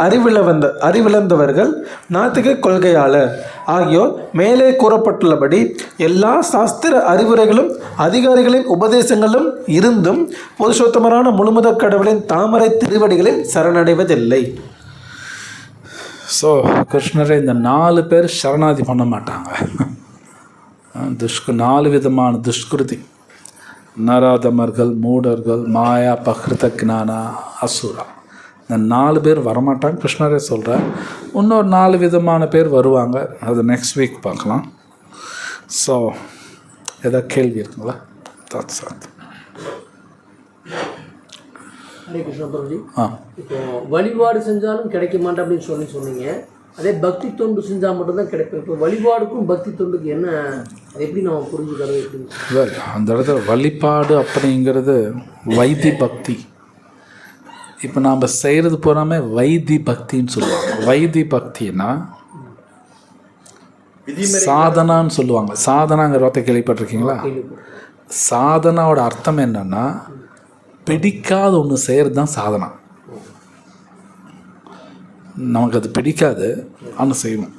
Speaker 3: அறிவிழந்தவர்கள், நாத்திக கொள்கையாளர் ஆகியோர் மேலே கூறப்பட்டுள்ளபடி எல்லா சாஸ்திர அறிவுரைகளும் அதிகாரிகளின் உபதேசங்களும் இருந்தும் புருஷோத்தமரான முழுமுதற் கடவுளின் தாமரை திருவடிகளில் சரணடைவதில்லை.
Speaker 1: ஸோ கிருஷ்ணரை இந்த 4 பேர் சரணாதி பண்ண மாட்டாங்க. 4 விதமான துஷ்கிருதி: நராதமர்கள், மூடர்கள், மாயா, பக்ருத ஞானா, அசுரா. இந்த 4 பேர் வரமாட்டாங்க கிருஷ்ணரே சொல்கிறார். இன்னொரு 4 விதமான பேர் வருவாங்க, அது நெக்ஸ்ட் வீக் பார்க்கலாம். ஸோ ஏதாவது கேள்வி இருக்குங்களா? சார்
Speaker 5: ஹரே கிருஷ்ணா பிரபுஜி. இப்போ வழிபாடு செஞ்சாலும் கிடைக்க மாட்டேன் அப்படின்னு சொன்னீங்க. அதே பக்தி தொண்டு செஞ்சால் மட்டும்தான் கிடைக்கும். இப்போ வழிபாடுக்கும் பக்தி தொண்டுக்கு என்ன, அதை எப்படி நம்ம புரிஞ்சுக்கிறது? எப்படி
Speaker 1: அந்த இடத்துல வழிபாடு அப்படிங்கிறது வைத்தி பக்தி. இப்போ நாம் செய்கிறது பூராமே வைத்தி பக்தின்னு சொல்லுவாங்க. வைத்தி பக்தின்னா சாதனான்னு சொல்லுவாங்க. சாதனாங்கிற வார்த்தை கேள்விப்பட்டிருக்கீங்களா? சாதனாவோட அர்த்தம் என்னன்னா, பிடிக்காத ஒன்று செய்கிறது தான் சாதனா. நமக்கு அது பிடிக்காது, ஆனால் செய்வோம்.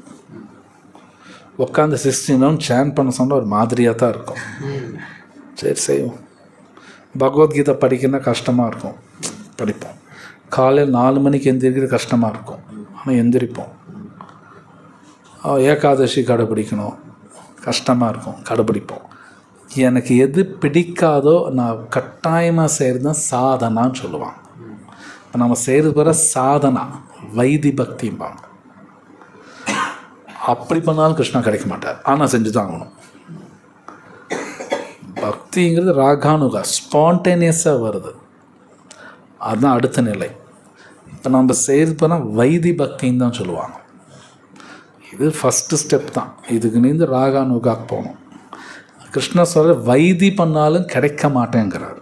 Speaker 1: உட்காந்து 16 ரவுண்ட் சேன் பண்ண சொன்னால் ஒரு மாதிரியாக தான் இருக்கும். சரி செய்வோம். பகவத்கீதை படிக்கணும்னா கஷ்டமாக இருக்கும், படிப்போம். காலையில் 4 மணிக்கு எந்திரிக்கிறது கஷ்டமாக இருக்கும், ஆனால் எந்திரிப்போம். ஏகாதசி கடைப்பிடிக்கணும், கஷ்டமாக இருக்கும், கடைப்பிடிப்போம். எனக்கு எது பிடிக்காதோ நான் கட்டாயமாக செய்கிறது தான் சாதனான்னு சொல்லுவாங்க. இப்போ நம்ம செய்கிறது பிற சாதனா, வைத்தி பக்திம்பாங்க. அப்படி பண்ணாலும் கிருஷ்ணா கிடைக்க மாட்டார், ஆனால் செஞ்சு தான் ஆகணும். பக்திங்கிறது ராகானுகா, ஸ்பான்டேனியஸாக வருது, அதுதான் அடுத்த நிலை. இப்போ நம்ம செய்கிறது போனால் வைத்தி பக்தின்னு தான் சொல்லுவாங்க. இது ஃபஸ்ட்டு ஸ்டெப் தான். இதுக்கு நீந்து ராகானுகாக்கு போகணும். கிருஷ்ணா சொல்ற வைத்தி பண்ணாலும் கிடைக்க மாட்டேங்கிறார்,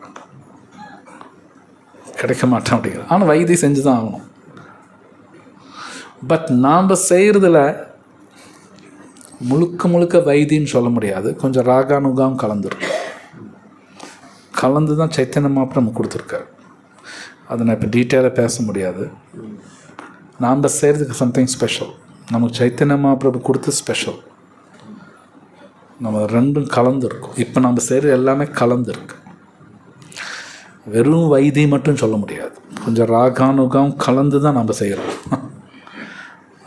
Speaker 1: கிடைக்க மாட்டேன் அப்படிங்கிறார். ஆனால் வைத்தி செஞ்சு தான் ஆகணும். பட் நாம் செய்கிறதுல முழுக்க முழுக்க வைத்தின்னு சொல்ல முடியாது, கொஞ்சம் ராகானுகாவும் கலந்துருக்கு. கலந்து தான் சைத்தன்ய மகாபிரபு நம்ம கொடுத்துருக்காரு. அதை நான் இப்போ டீட்டெயிலாக பேச முடியாது. நாம் செய்கிறதுக்கு சம்திங் ஸ்பெஷல், நமக்கு சைத்தன்ய மகாபிரபு கொடுத்து ஸ்பெஷல். நம்ம ரெண்டும் கலந்துருக்கும். இப்போ நம்ம செய்கிற எல்லாமே கலந்துருக்கு. வெறும் வைத்தி மட்டும் சொல்ல முடியாது, கொஞ்சம் ராகானுகம் கலந்து தான் நம்ம செய்கிறோம்.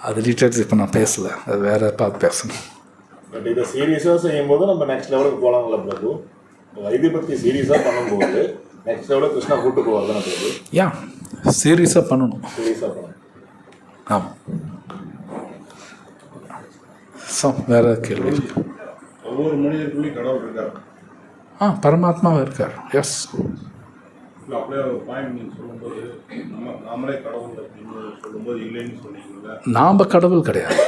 Speaker 1: அது டீட்டெயில்ஸ் இப்போ நான் பேசலை, அது வேறு பார்த்து பேசணும்.
Speaker 2: பட் இதை சீரியஸாக செய்யும்போது நம்ம நெக்ஸ்ட் லெவலுக்கு போகலாங்களா பிரபு? வைத்தி பக்தி சீரியஸாக பண்ணும்போது நெக்ஸ்ட் லெவலில் கிருஷ்ணா கூட்டு போவார் தானே பிரபு?
Speaker 1: யா, சீரியஸாக பண்ணணும்.
Speaker 2: சீரியஸாக பண்ணணும்.
Speaker 1: ஆமாம். ஸோ வேறு கேள்வி?
Speaker 6: ஒவ்வொரு மனிதருக்குள்ளேயும் கடவுள் இருக்கார்.
Speaker 1: பரமாத்மாவை இருக்கார். எஸ்.
Speaker 6: அப்படியே ஒரு பாயிண்ட் நீங்கள் சொல்லும்போது நாமளே கடவுள் அப்படின்னு சொல்லும்போது இல்லைன்னு சொன்னீங்கல்ல,
Speaker 1: நாம் கடவுள் கிடையாது,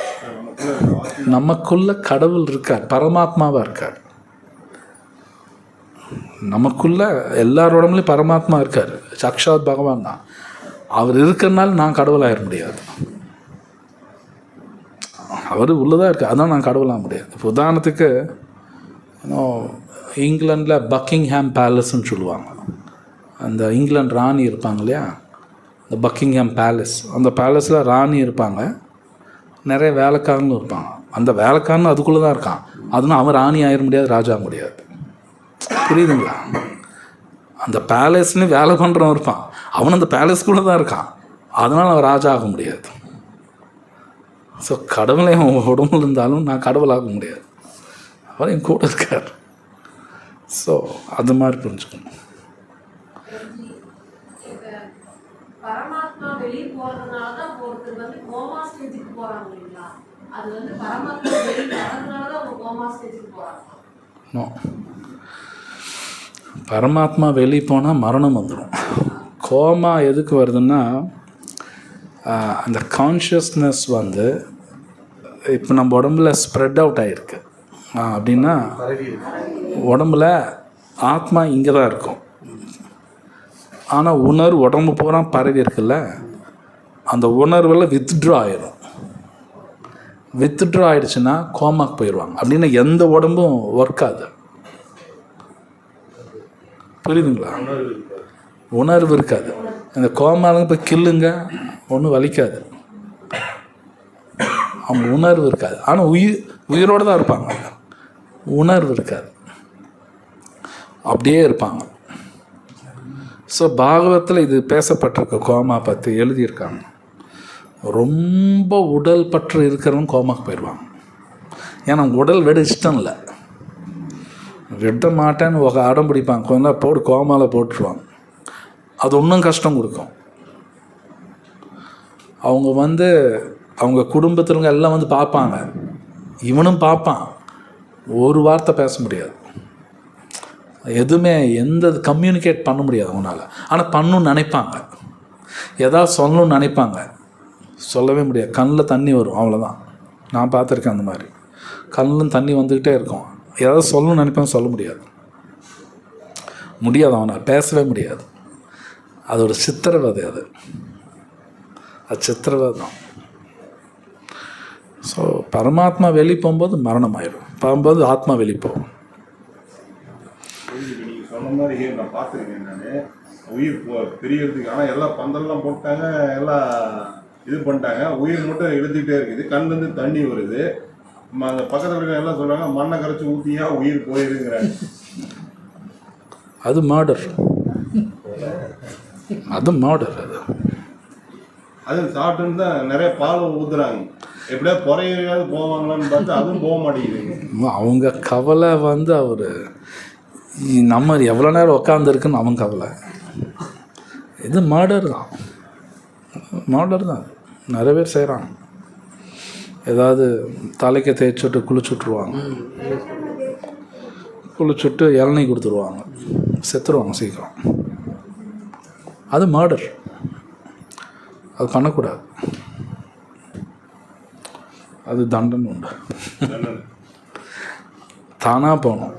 Speaker 1: நமக்குள்ள கடவுள் இருக்கார், பரமாத்மாவாக இருக்கார். நமக்குள்ள எல்லாரோடமும் பரமாத்மா இருக்கார், சாக்ஷாத் பகவான் தான். அவர் இருக்கிறனால நான் கடவுளாக முடியாது, அவர் உள்ளதாக இருக்குது, அதான் நான் கடவுளாக முடியாது. இப்போ உதாரணத்துக்கு இங்கிலாண்டில் பக்கிங்ஹாம் பேலஸ்ன்னு சொல்லுவாங்க. அந்த இங்கிலாந்து ராணி இருப்பாங்க இல்லையா, இந்த பக்கிங்ஹாம் பேலஸ், அந்த பேலஸில் ராணி இருப்பாங்க, நிறைய வேலைக்காரங்களும் இருப்பாங்க. அந்த வேலைக்காரனும் அதுக்குள்ளே தான் இருக்கான், அதனால் அவன் ராணி ஆயிட முடியாது, ராஜா ஆக முடியாது. புரியுதுங்களா? அந்த பேலஸ்ன்னு வேலை பண்ணுறவன் இருப்பான், அவன் அந்த பேலஸ்குள்ளே தான் இருக்கான், அதனால் அவன் ராஜா ஆக முடியாது. ஸோ கடவுளை அவன் உடம்புல இருந்தாலும் நான் கடவுளாக முடியாது, அவர் என் கூட இருக்கார். ஸோ அது மாதிரி புரிஞ்சுக்கணும்.
Speaker 7: பரமாத்மா வெளியே போறதுனால தான் ஒருத்தர் வந்து கோமா ஸ்டேஜுக்கு போறாங்க இல்லைங்களா? அது வந்து பரமாத்மா வெளியே வரதுனால தான் அவங்க கோமா ஸ்டேஜுக்கு போறாங்க.
Speaker 1: பரமாத்மா வெளியே போனால் மரணம் வந்துடும். கோமா எதுக்கு வருதுன்னா, அந்த கான்ஷியஸ்னஸ் வந்து இப்போ நம்ம உடம்புல ஸ்ப்ரெட் அவுட் ஆகிருக்கு. அப்படின்னா உடம்புல ஆத்மா இங்கே தான் இருக்கும், ஆனால் உணர்வு உடம்பு பூரா பரவி இருக்குல்ல, அந்த உணர்வில் வித்ட்ரா ஆயிடும். வித்ட்ரா ஆயிடுச்சுன்னா கோமாக்கு போயிடுவாங்க. அப்படின்னா எந்த உடம்பும் ஒர்க் ஆகுது. புரியுதுங்களா? உணர்வு இருக்காது. இந்த கோமாலுங்க போய் கில்லுங்க ஒன்றும் வலிக்காது, அவங்க உணர்வு இருக்காது. ஆனால் உயிரோடு தான் இருப்பாங்க, உணர்வு இருக்காது, அப்படியே இருப்பாங்க. ஸோ பாகவத்தில் இது பேசப்பட்டிருக்க கோமா பற்றி எழுதியிருக்காங்க. ரொம்ப உடல் பற்று இருக்கிறவங்க கோமாக்கு போயிடுவாங்க. ஏன்னா உடல் விட இஷ்டம் இல்லை, விட மாட்டேன்னு அடம் பிடிப்பாங்க, கொஞ்ச நேரம் போட்டு கோமாவில் போட்டுருவாங்க. அது இன்னும் கஷ்டம் கொடுக்கும். அவங்க அவங்க குடும்பத்திலங்க எல்லாம் பார்ப்பாங்க, இவனும் பார்ப்பான், ஒரு வார்த்தை பேச முடியாது, எதுவுமே எந்த கம்யூனிகேட் பண்ண முடியாது அவனால். ஆனால் பண்ணணும்னு நினைப்பாங்க, எதாவது சொல்லணும்னு நினைப்பாங்க, சொல்லவே முடியாது. கண்ணில் தண்ணி வரும், அவ்வளோதான். நான் பார்த்துருக்கேன் அந்த மாதிரி. கண்ணில் தண்ணி வந்துக்கிட்டே இருக்கும். ஏதாவது சொல்லணும்னு நினைப்பாங்க, சொல்ல முடியாது, அவனால் பேசவே முடியாது. அது ஒரு சித்திரவதை, அது சித்திரவதை தான். ஸோ பரமாத்மா வெளியே போகும்போது மரணம் ஆயிடும், போகும்போது ஆத்மா வெளியே போகும்.
Speaker 6: நீங்கள் சொன்ன மாதிரி நான் பார்த்துருக்கேன். நான் உயிர் பிரியறதுக்கு, ஆனால் எல்லாம் பந்தல்லாம் போட்டாங்க, எல்லாம் இது பண்ணிட்டாங்க, உயிர் மட்டும் எழுதிக்கிட்டே இருக்குது. கண்ணுலேருந்து தண்ணி வருது. அந்த பக்கத்தில் இருக்க எல்லாம் சொல்கிறாங்க, மண்ணை கரைச்சி ஊற்றியா உயிர் போயிருங்கிறாங்க.
Speaker 1: அது மர்டர்,
Speaker 6: அது சாப்பிட்டுன்னு தான் நிறைய பால் ஊற்றுறாங்க. எப்படியா பொறையாவது போவாங்களான்னு பார்த்தா அதுவும் போக மாட்டேங்குது.
Speaker 1: அவங்க கவலை அவர் நம்ம எவ்வளோ நேரம் உட்காந்துருக்குன்னு அவன் கவலை. இது மர்டர் தான். நிறைய பேர் செய்கிறாங்க. ஏதாவது தலைக்கு தேய்ச்சிட்டு குளிச்சுட்ருவாங்க, குளிச்சுட்டு இளநீ கொடுத்துருவாங்க, செத்துருவாங்க சீக்கிரம். அது மர்டர், அது பண்ணக்கூடாது, அது தண்டனை உண்டு. தானாக போகணும்.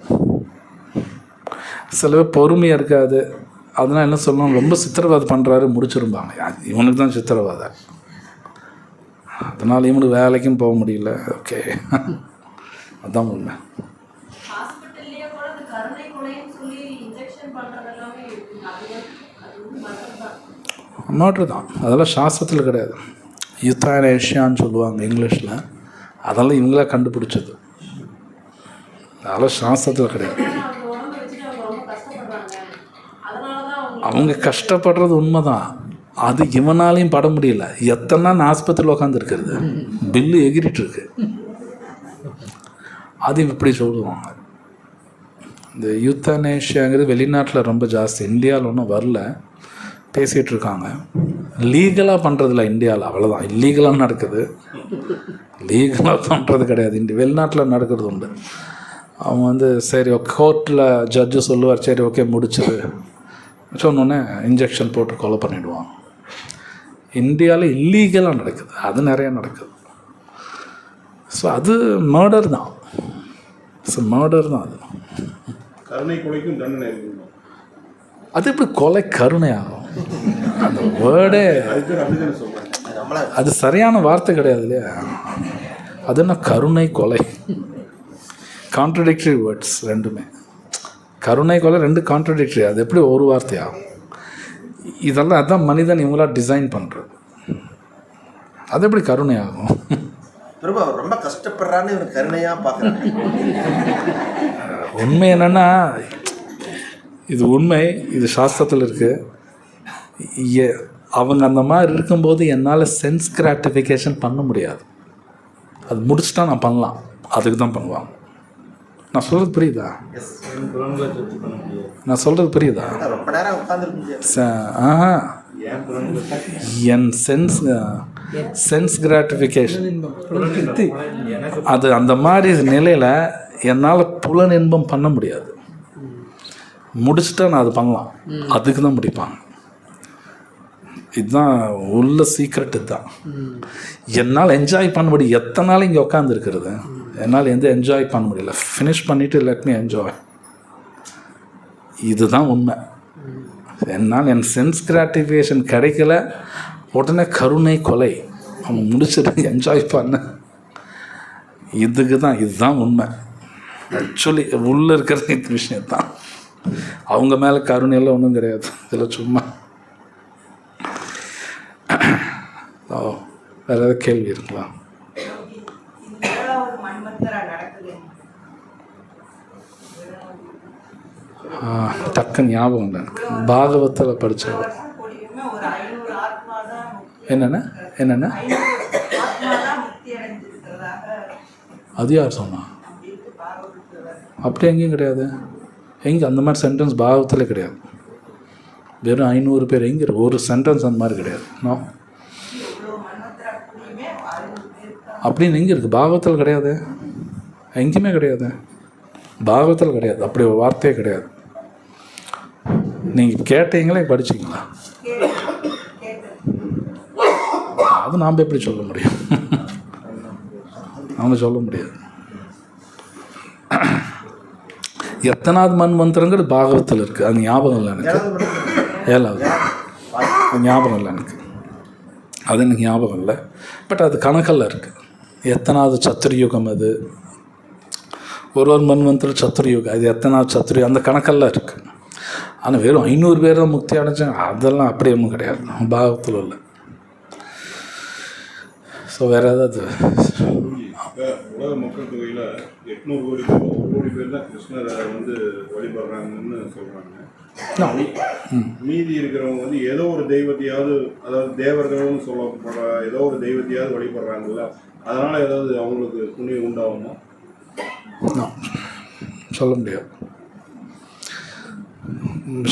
Speaker 1: சில பேர் பொறுமையாக இருக்காது, அதனால் என்ன சொல்லணும், ரொம்ப சித்திரவதை பண்ணுறாரு முடிச்சிருப்பாங்க. இவனுக்கு தான் சித்திரவதை, அதனால் இவனுக்கு வேலைக்கும் போக முடியல. ஓகே, அதுதான் உண்மை.
Speaker 7: ஹாஸ்பிட்டல்லையே கூட அந்த கருணை கொலைன்னு சொல்லி இன்ஜெக்ஷன் பண்ணுறது எல்லாமே இருக்குங்க. அது வந்து மர்டர் தான்.
Speaker 1: மர்டர் தான். அதெல்லாம் சாஸ்திரத்தில் கிடையாது. யுத்தானேஷியான்னு சொல்லுவாங்க இங்கிலீஷில். அதெல்லாம் இவங்களே கண்டுபிடிச்சது, அதெல்லாம் சாஸ்திரத்தில் கிடையாது.
Speaker 7: அவங்க உடம்பை வச்சுட்டு அவங்க ரொம்ப கஷ்டப்படுறாங்க, அதனால தான்
Speaker 1: அவங்க கஷ்டப்படுறது உண்மைதான். அது இவனாலையும் பட முடியல. எத்தனை நாள் ஆஸ்பத்திரியில் உட்காந்துருக்கிறது, பில்லு எகிரிட்டுருக்கு. அது இப்படி சொல்லுவாங்க. இந்த யூத்தனேஷியாங்கிறது வெளிநாட்டில் ரொம்ப ஜாஸ்தி, இந்தியாவில் ஒன்றும் வரல, பேசிகிட்டு இருக்காங்க. லீகலாக பண்ணுறதில்ல இந்தியாவில், அவ்வளோதான். இல்லீகலாக நடக்குது, லீகலாக பண்ணுறது கிடையாது. வெளிநாட்டில் நடக்கிறது உண்டு. அவங்க சரி கோர்ட்டில் ஜட்ஜு சொல்லுவார், சரி ஓகே முடிச்சிரு சொன்னோன்னே இன்ஜெக்ஷன் போட்டு கொலை பண்ணிவிடுவாங்க. இந்தியாவில் இல்லீகலாக நடக்குது, அது நிறையா நடக்குது. ஸோ அது மர்டர் தான். அது
Speaker 6: கருணை கொலைக்கும் தண்டனை இருக்குங்க.
Speaker 1: அது எப்படி கொலை கருணை ஆகும்? அந்த வேர்டே
Speaker 6: அப்படிதான் சொல்றாங்க.
Speaker 1: அது சரியான வார்த்தை கிடையாது இல்லையா? அது என்ன கருணை கொலை? கான்ட்ரடிக்டரி வேர்ட்ஸ் ரெண்டுமே. கருணை கொலை ரெண்டு கான்ட்ரடிக்டரி, அது எப்படி ஒரு வார்த்தையாகும்? இதெல்லாம் அதுதான் மனிதன் இவங்களாம் டிசைன் பண்ணுறது. அது எப்படி கருணை ஆகும்?
Speaker 8: ரொம்ப கஷ்டப்படுறான்னு இவனுக்கு கருணையாக பார்க்குறாங்க.
Speaker 1: உண்மை என்னென்னா, இது உண்மை, இது சாஸ்திரத்தில் இருக்குது. அவங்க அந்த மாதிரி இருக்கும்போது என்னால் சென்ஸ் கிராட்டிஃபிகேஷன் பண்ண முடியாது. அது முடிச்சுட்டா நான் பண்ணலாம், அதுக்கு தான் பண்ணுவாங்க. நான் சொல்கிறது புரியுதா? நான் சொல்கிறது புரியுதா?
Speaker 8: ரொம்ப நேரம் உட்காந்துருக்கு.
Speaker 1: என் சென்ஸ் கிராட்டிஃபிகேஷன் அது அந்த மாதிரி நிலையில் என்னால் புலன் இன்பம் பண்ண முடியாது. முடிச்சுட்டா நான் அது பண்ணலாம், அதுக்கு தான் முடிப்பாங்க. இதுதான் உள்ள சீக்ரெட். இதுதான் என்னால் என்ஜாய் பண்ண முடியும். எத்தனை நாள் இங்கே உட்காந்துருக்கிறது, என்னால் எந்த என்ஜாய் பண்ண முடியல. ஃபினிஷ் பண்ணிவிட்டு லெட் மீ என்ஜாய். இதுதான் உண்மை. என்னால் என் சென்ஸ் கிராட்டிஃபிகேஷன் கிடைக்கல, உடனே கருணை கொலை அவன் முடிச்சுட்டு என்ஜாய் பண்ண. இதுதான் உண்மை. ஆக்சுவலி உள்ளே இருக்கிறது இந்த விஷயத்தான். அவங்க மேலே கருணையெல்லாம் ஒன்றும் கிடையாது. இதில் சும்மா வேறு ஏதாவது கேள்வி இருக்குங்களா? டக்குன்னு ஞாபகம் இல்லை எனக்கு. பாகவத்தில் படித்தது என்னென்ன அது யார் சொன்னா? அப்படி எங்கேயும் கிடையாது. எங்கே அந்த மாதிரி சென்டென்ஸ் பாகவத்தில் கிடையாது. வெறும் 500 பேர் எங்கே ஒரு சென்டென்ஸ் அந்த மாதிரி கிடையாது. நோ, அப்படின்னு எங்கே இருக்குது? பாகவத்தில் கிடையாது, எங்கேயுமே கிடையாது. பாகவத்தில் கிடையாது, அப்படி ஒரு வார்த்தையே கிடையாது. நீங்கள் கேட்டீங்களே படிச்சிங்களா? அது நாம் எப்படி சொல்ல முடியும்? அவங்க சொல்ல முடியாது. எத்தனாவது மன்வந்திரங்கிறது பாகவத்தில் இருக்குது. அது ஞாபகம் இல்லை எனக்கு. 7வது ஞாபகம் இல்லை எனக்கு. அது எனக்கு ஞாபகம் இல்லை. பட் அது கணக்கில் இருக்குது. எத்தனாவது சத்துர்யுகம் அது, ஒரு மன்வந்திரம் சத்துர்யுகம், அது எத்தனாவது சத்துர்யுகம் அந்த கணக்கெல்லாம் இருக்குது. ஆனால் வெறும் 500 பேர் தான் முக்தி அடைஞ்சாங்க, அதெல்லாம் அப்படியே ஒன்றும் கிடையாது, பாகவத்தில் இல்லை. ஸோ வேறு ஏதாவது
Speaker 6: உலக மக்கள் தொகையில் 800 கோடி பேர் தான் கிருஷ்ணரை வந்து வழிபடுறாங்கன்னு சொல்கிறாங்க. மீதி இருக்கிறவங்க வந்து ஏதோ ஒரு தெய்வத்தையாவது, அதாவது தேவர்கள்னு சொல்லப்படுற ஏதோ ஒரு தெய்வத்தையாவது வழிபடுறாங்கல்ல, அதனால் ஏதாவது அவங்களுக்கு புண்ணியம் உண்டாகுமா?
Speaker 1: சொல்ல முடியாது.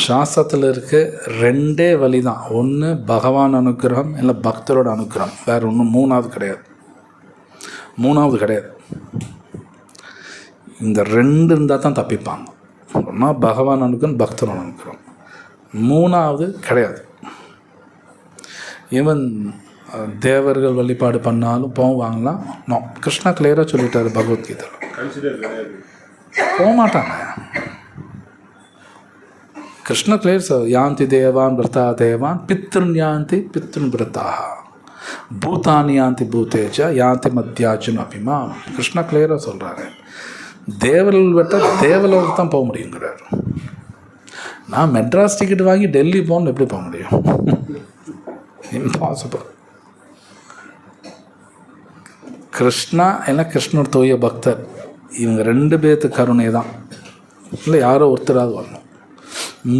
Speaker 1: சாஸ்திரத்தில் இருக்க 2 வழி தான். ஒன்று பகவான் அனுக்கிரகம், இல்லை பக்தரோட அனுக்கிரகம். வேறு ஒன்றும் 3வது கிடையாது. 3வது கிடையாது. இந்த 2 இருந்தால் தான் தப்பிப்பாங்க. ஒன்றா பகவான் அனுக்கிரகம், பக்தரோட அனுக்கிரகம். 3வது கிடையாது. ஈவன் தேவர்கள் வழிபாடு பண்ணாலும் போவாங்களாம். நோ, கிருஷ்ணா கிளியராக சொல்லிட்டாரு பகவத்கீதையில். போக மாட்டாங்க. கிருஷ்ண கிளியர் யாந்தி தேவான் விரதா தேவான் பித்ருன் யாந்தி பித்ருன் விரதாக பூதானி யாந்தி பூதேஜ யாந்தி மத்தியாஜுன் அபிமா. கிருஷ்ணா கிளியராக சொல்கிறாரு. தேவர்கள் விட்டால் தேவலோகத்துக்கு தான் போக முடியுங்கிறார். நான் மெட்ராஸ் டிக்கெட் வாங்கி டெல்லி போகணுன்னு எப்படி போக முடியும்? இம்பாசிபிள். கிருஷ்ணா என்ன கிருஷ்ணர் தூய பக்தர், இவங்க 2 பேர்த்து கருணை தான். இல்லை யாரோ ஒருத்தராவது வரணும்.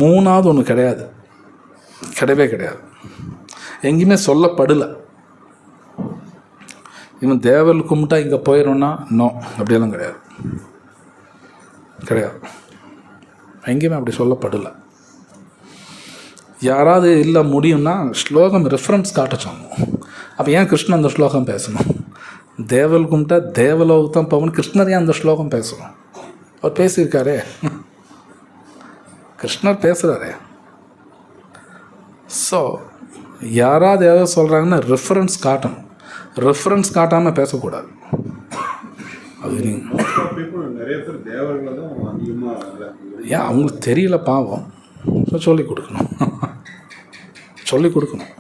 Speaker 1: 3வது ஒன்று கிடையாது, கிடையவே கிடையாது. எங்கேயுமே சொல்லப்படலை. இவன் தேவர்கள் கும்பிட்டா இங்கே போயிடும்னா நோ, அப்படியெல்லாம் கிடையாது, கிடையாது. எங்கேயுமே அப்படி சொல்லப்படலை. யாராவது இல்லை முடியும்னா ஸ்லோகம் ரெஃபரன்ஸ் காட்ட சொன்னோம். அப்போ ஏன் கிருஷ்ணன் அந்த ஸ்லோகம் பேசணும்? தேவல் கும்பிட்டா தேவலோகம் தான் போகணும். கிருஷ்ணர் ஏன் அந்த ஸ்லோகம் பேசணும்? அவர் பேசியிருக்காரே, கிருஷ்ணர் பேசுகிறாரே. ஸோ யாராவது ஏதாவது சொல்கிறாங்கன்னா ரெஃபரன்ஸ் காட்டணும். ரெஃபரன்ஸ் காட்டாமல் பேசக்கூடாது. அது
Speaker 6: நிறைய பேர் தேவர்களை தான் அதிகமாக
Speaker 1: ஏன் அவங்களுக்கு தெரியல, பாவம். ஸோ சொல்லிக் கொடுக்கணும், சொல்லிக் கொடுக்கணும்.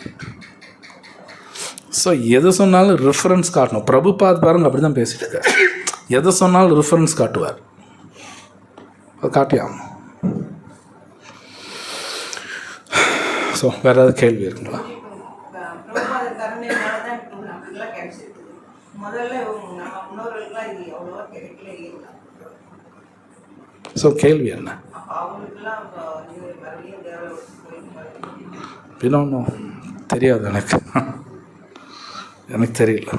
Speaker 1: ஸோ எது சொன்னாலும் ரெஃபரன்ஸ் காட்டணும். பிரபுபாத் பாருங்க அப்படி தான் பேசிட்டு இருக்கார். எதை சொன்னாலும் ரெஃபரன்ஸ் காட்டுவார். அது காட்டியாகும். ஸோ வேறு ஏதாவது கேள்வி இருக்குங்களா? ஸோ கேள்வி என்ன? இன்னொன்றும் தெரியாது எனக்கு, எனக்கு தெரியல.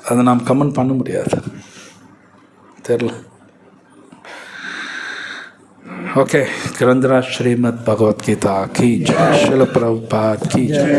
Speaker 1: அதை நாம் கமெண்ட் பண்ண முடியாது, தெரில. ओके, ग्रंथराज श्रीमद् भगवत गीता की जय, श्रील प्रभुपाद की जय.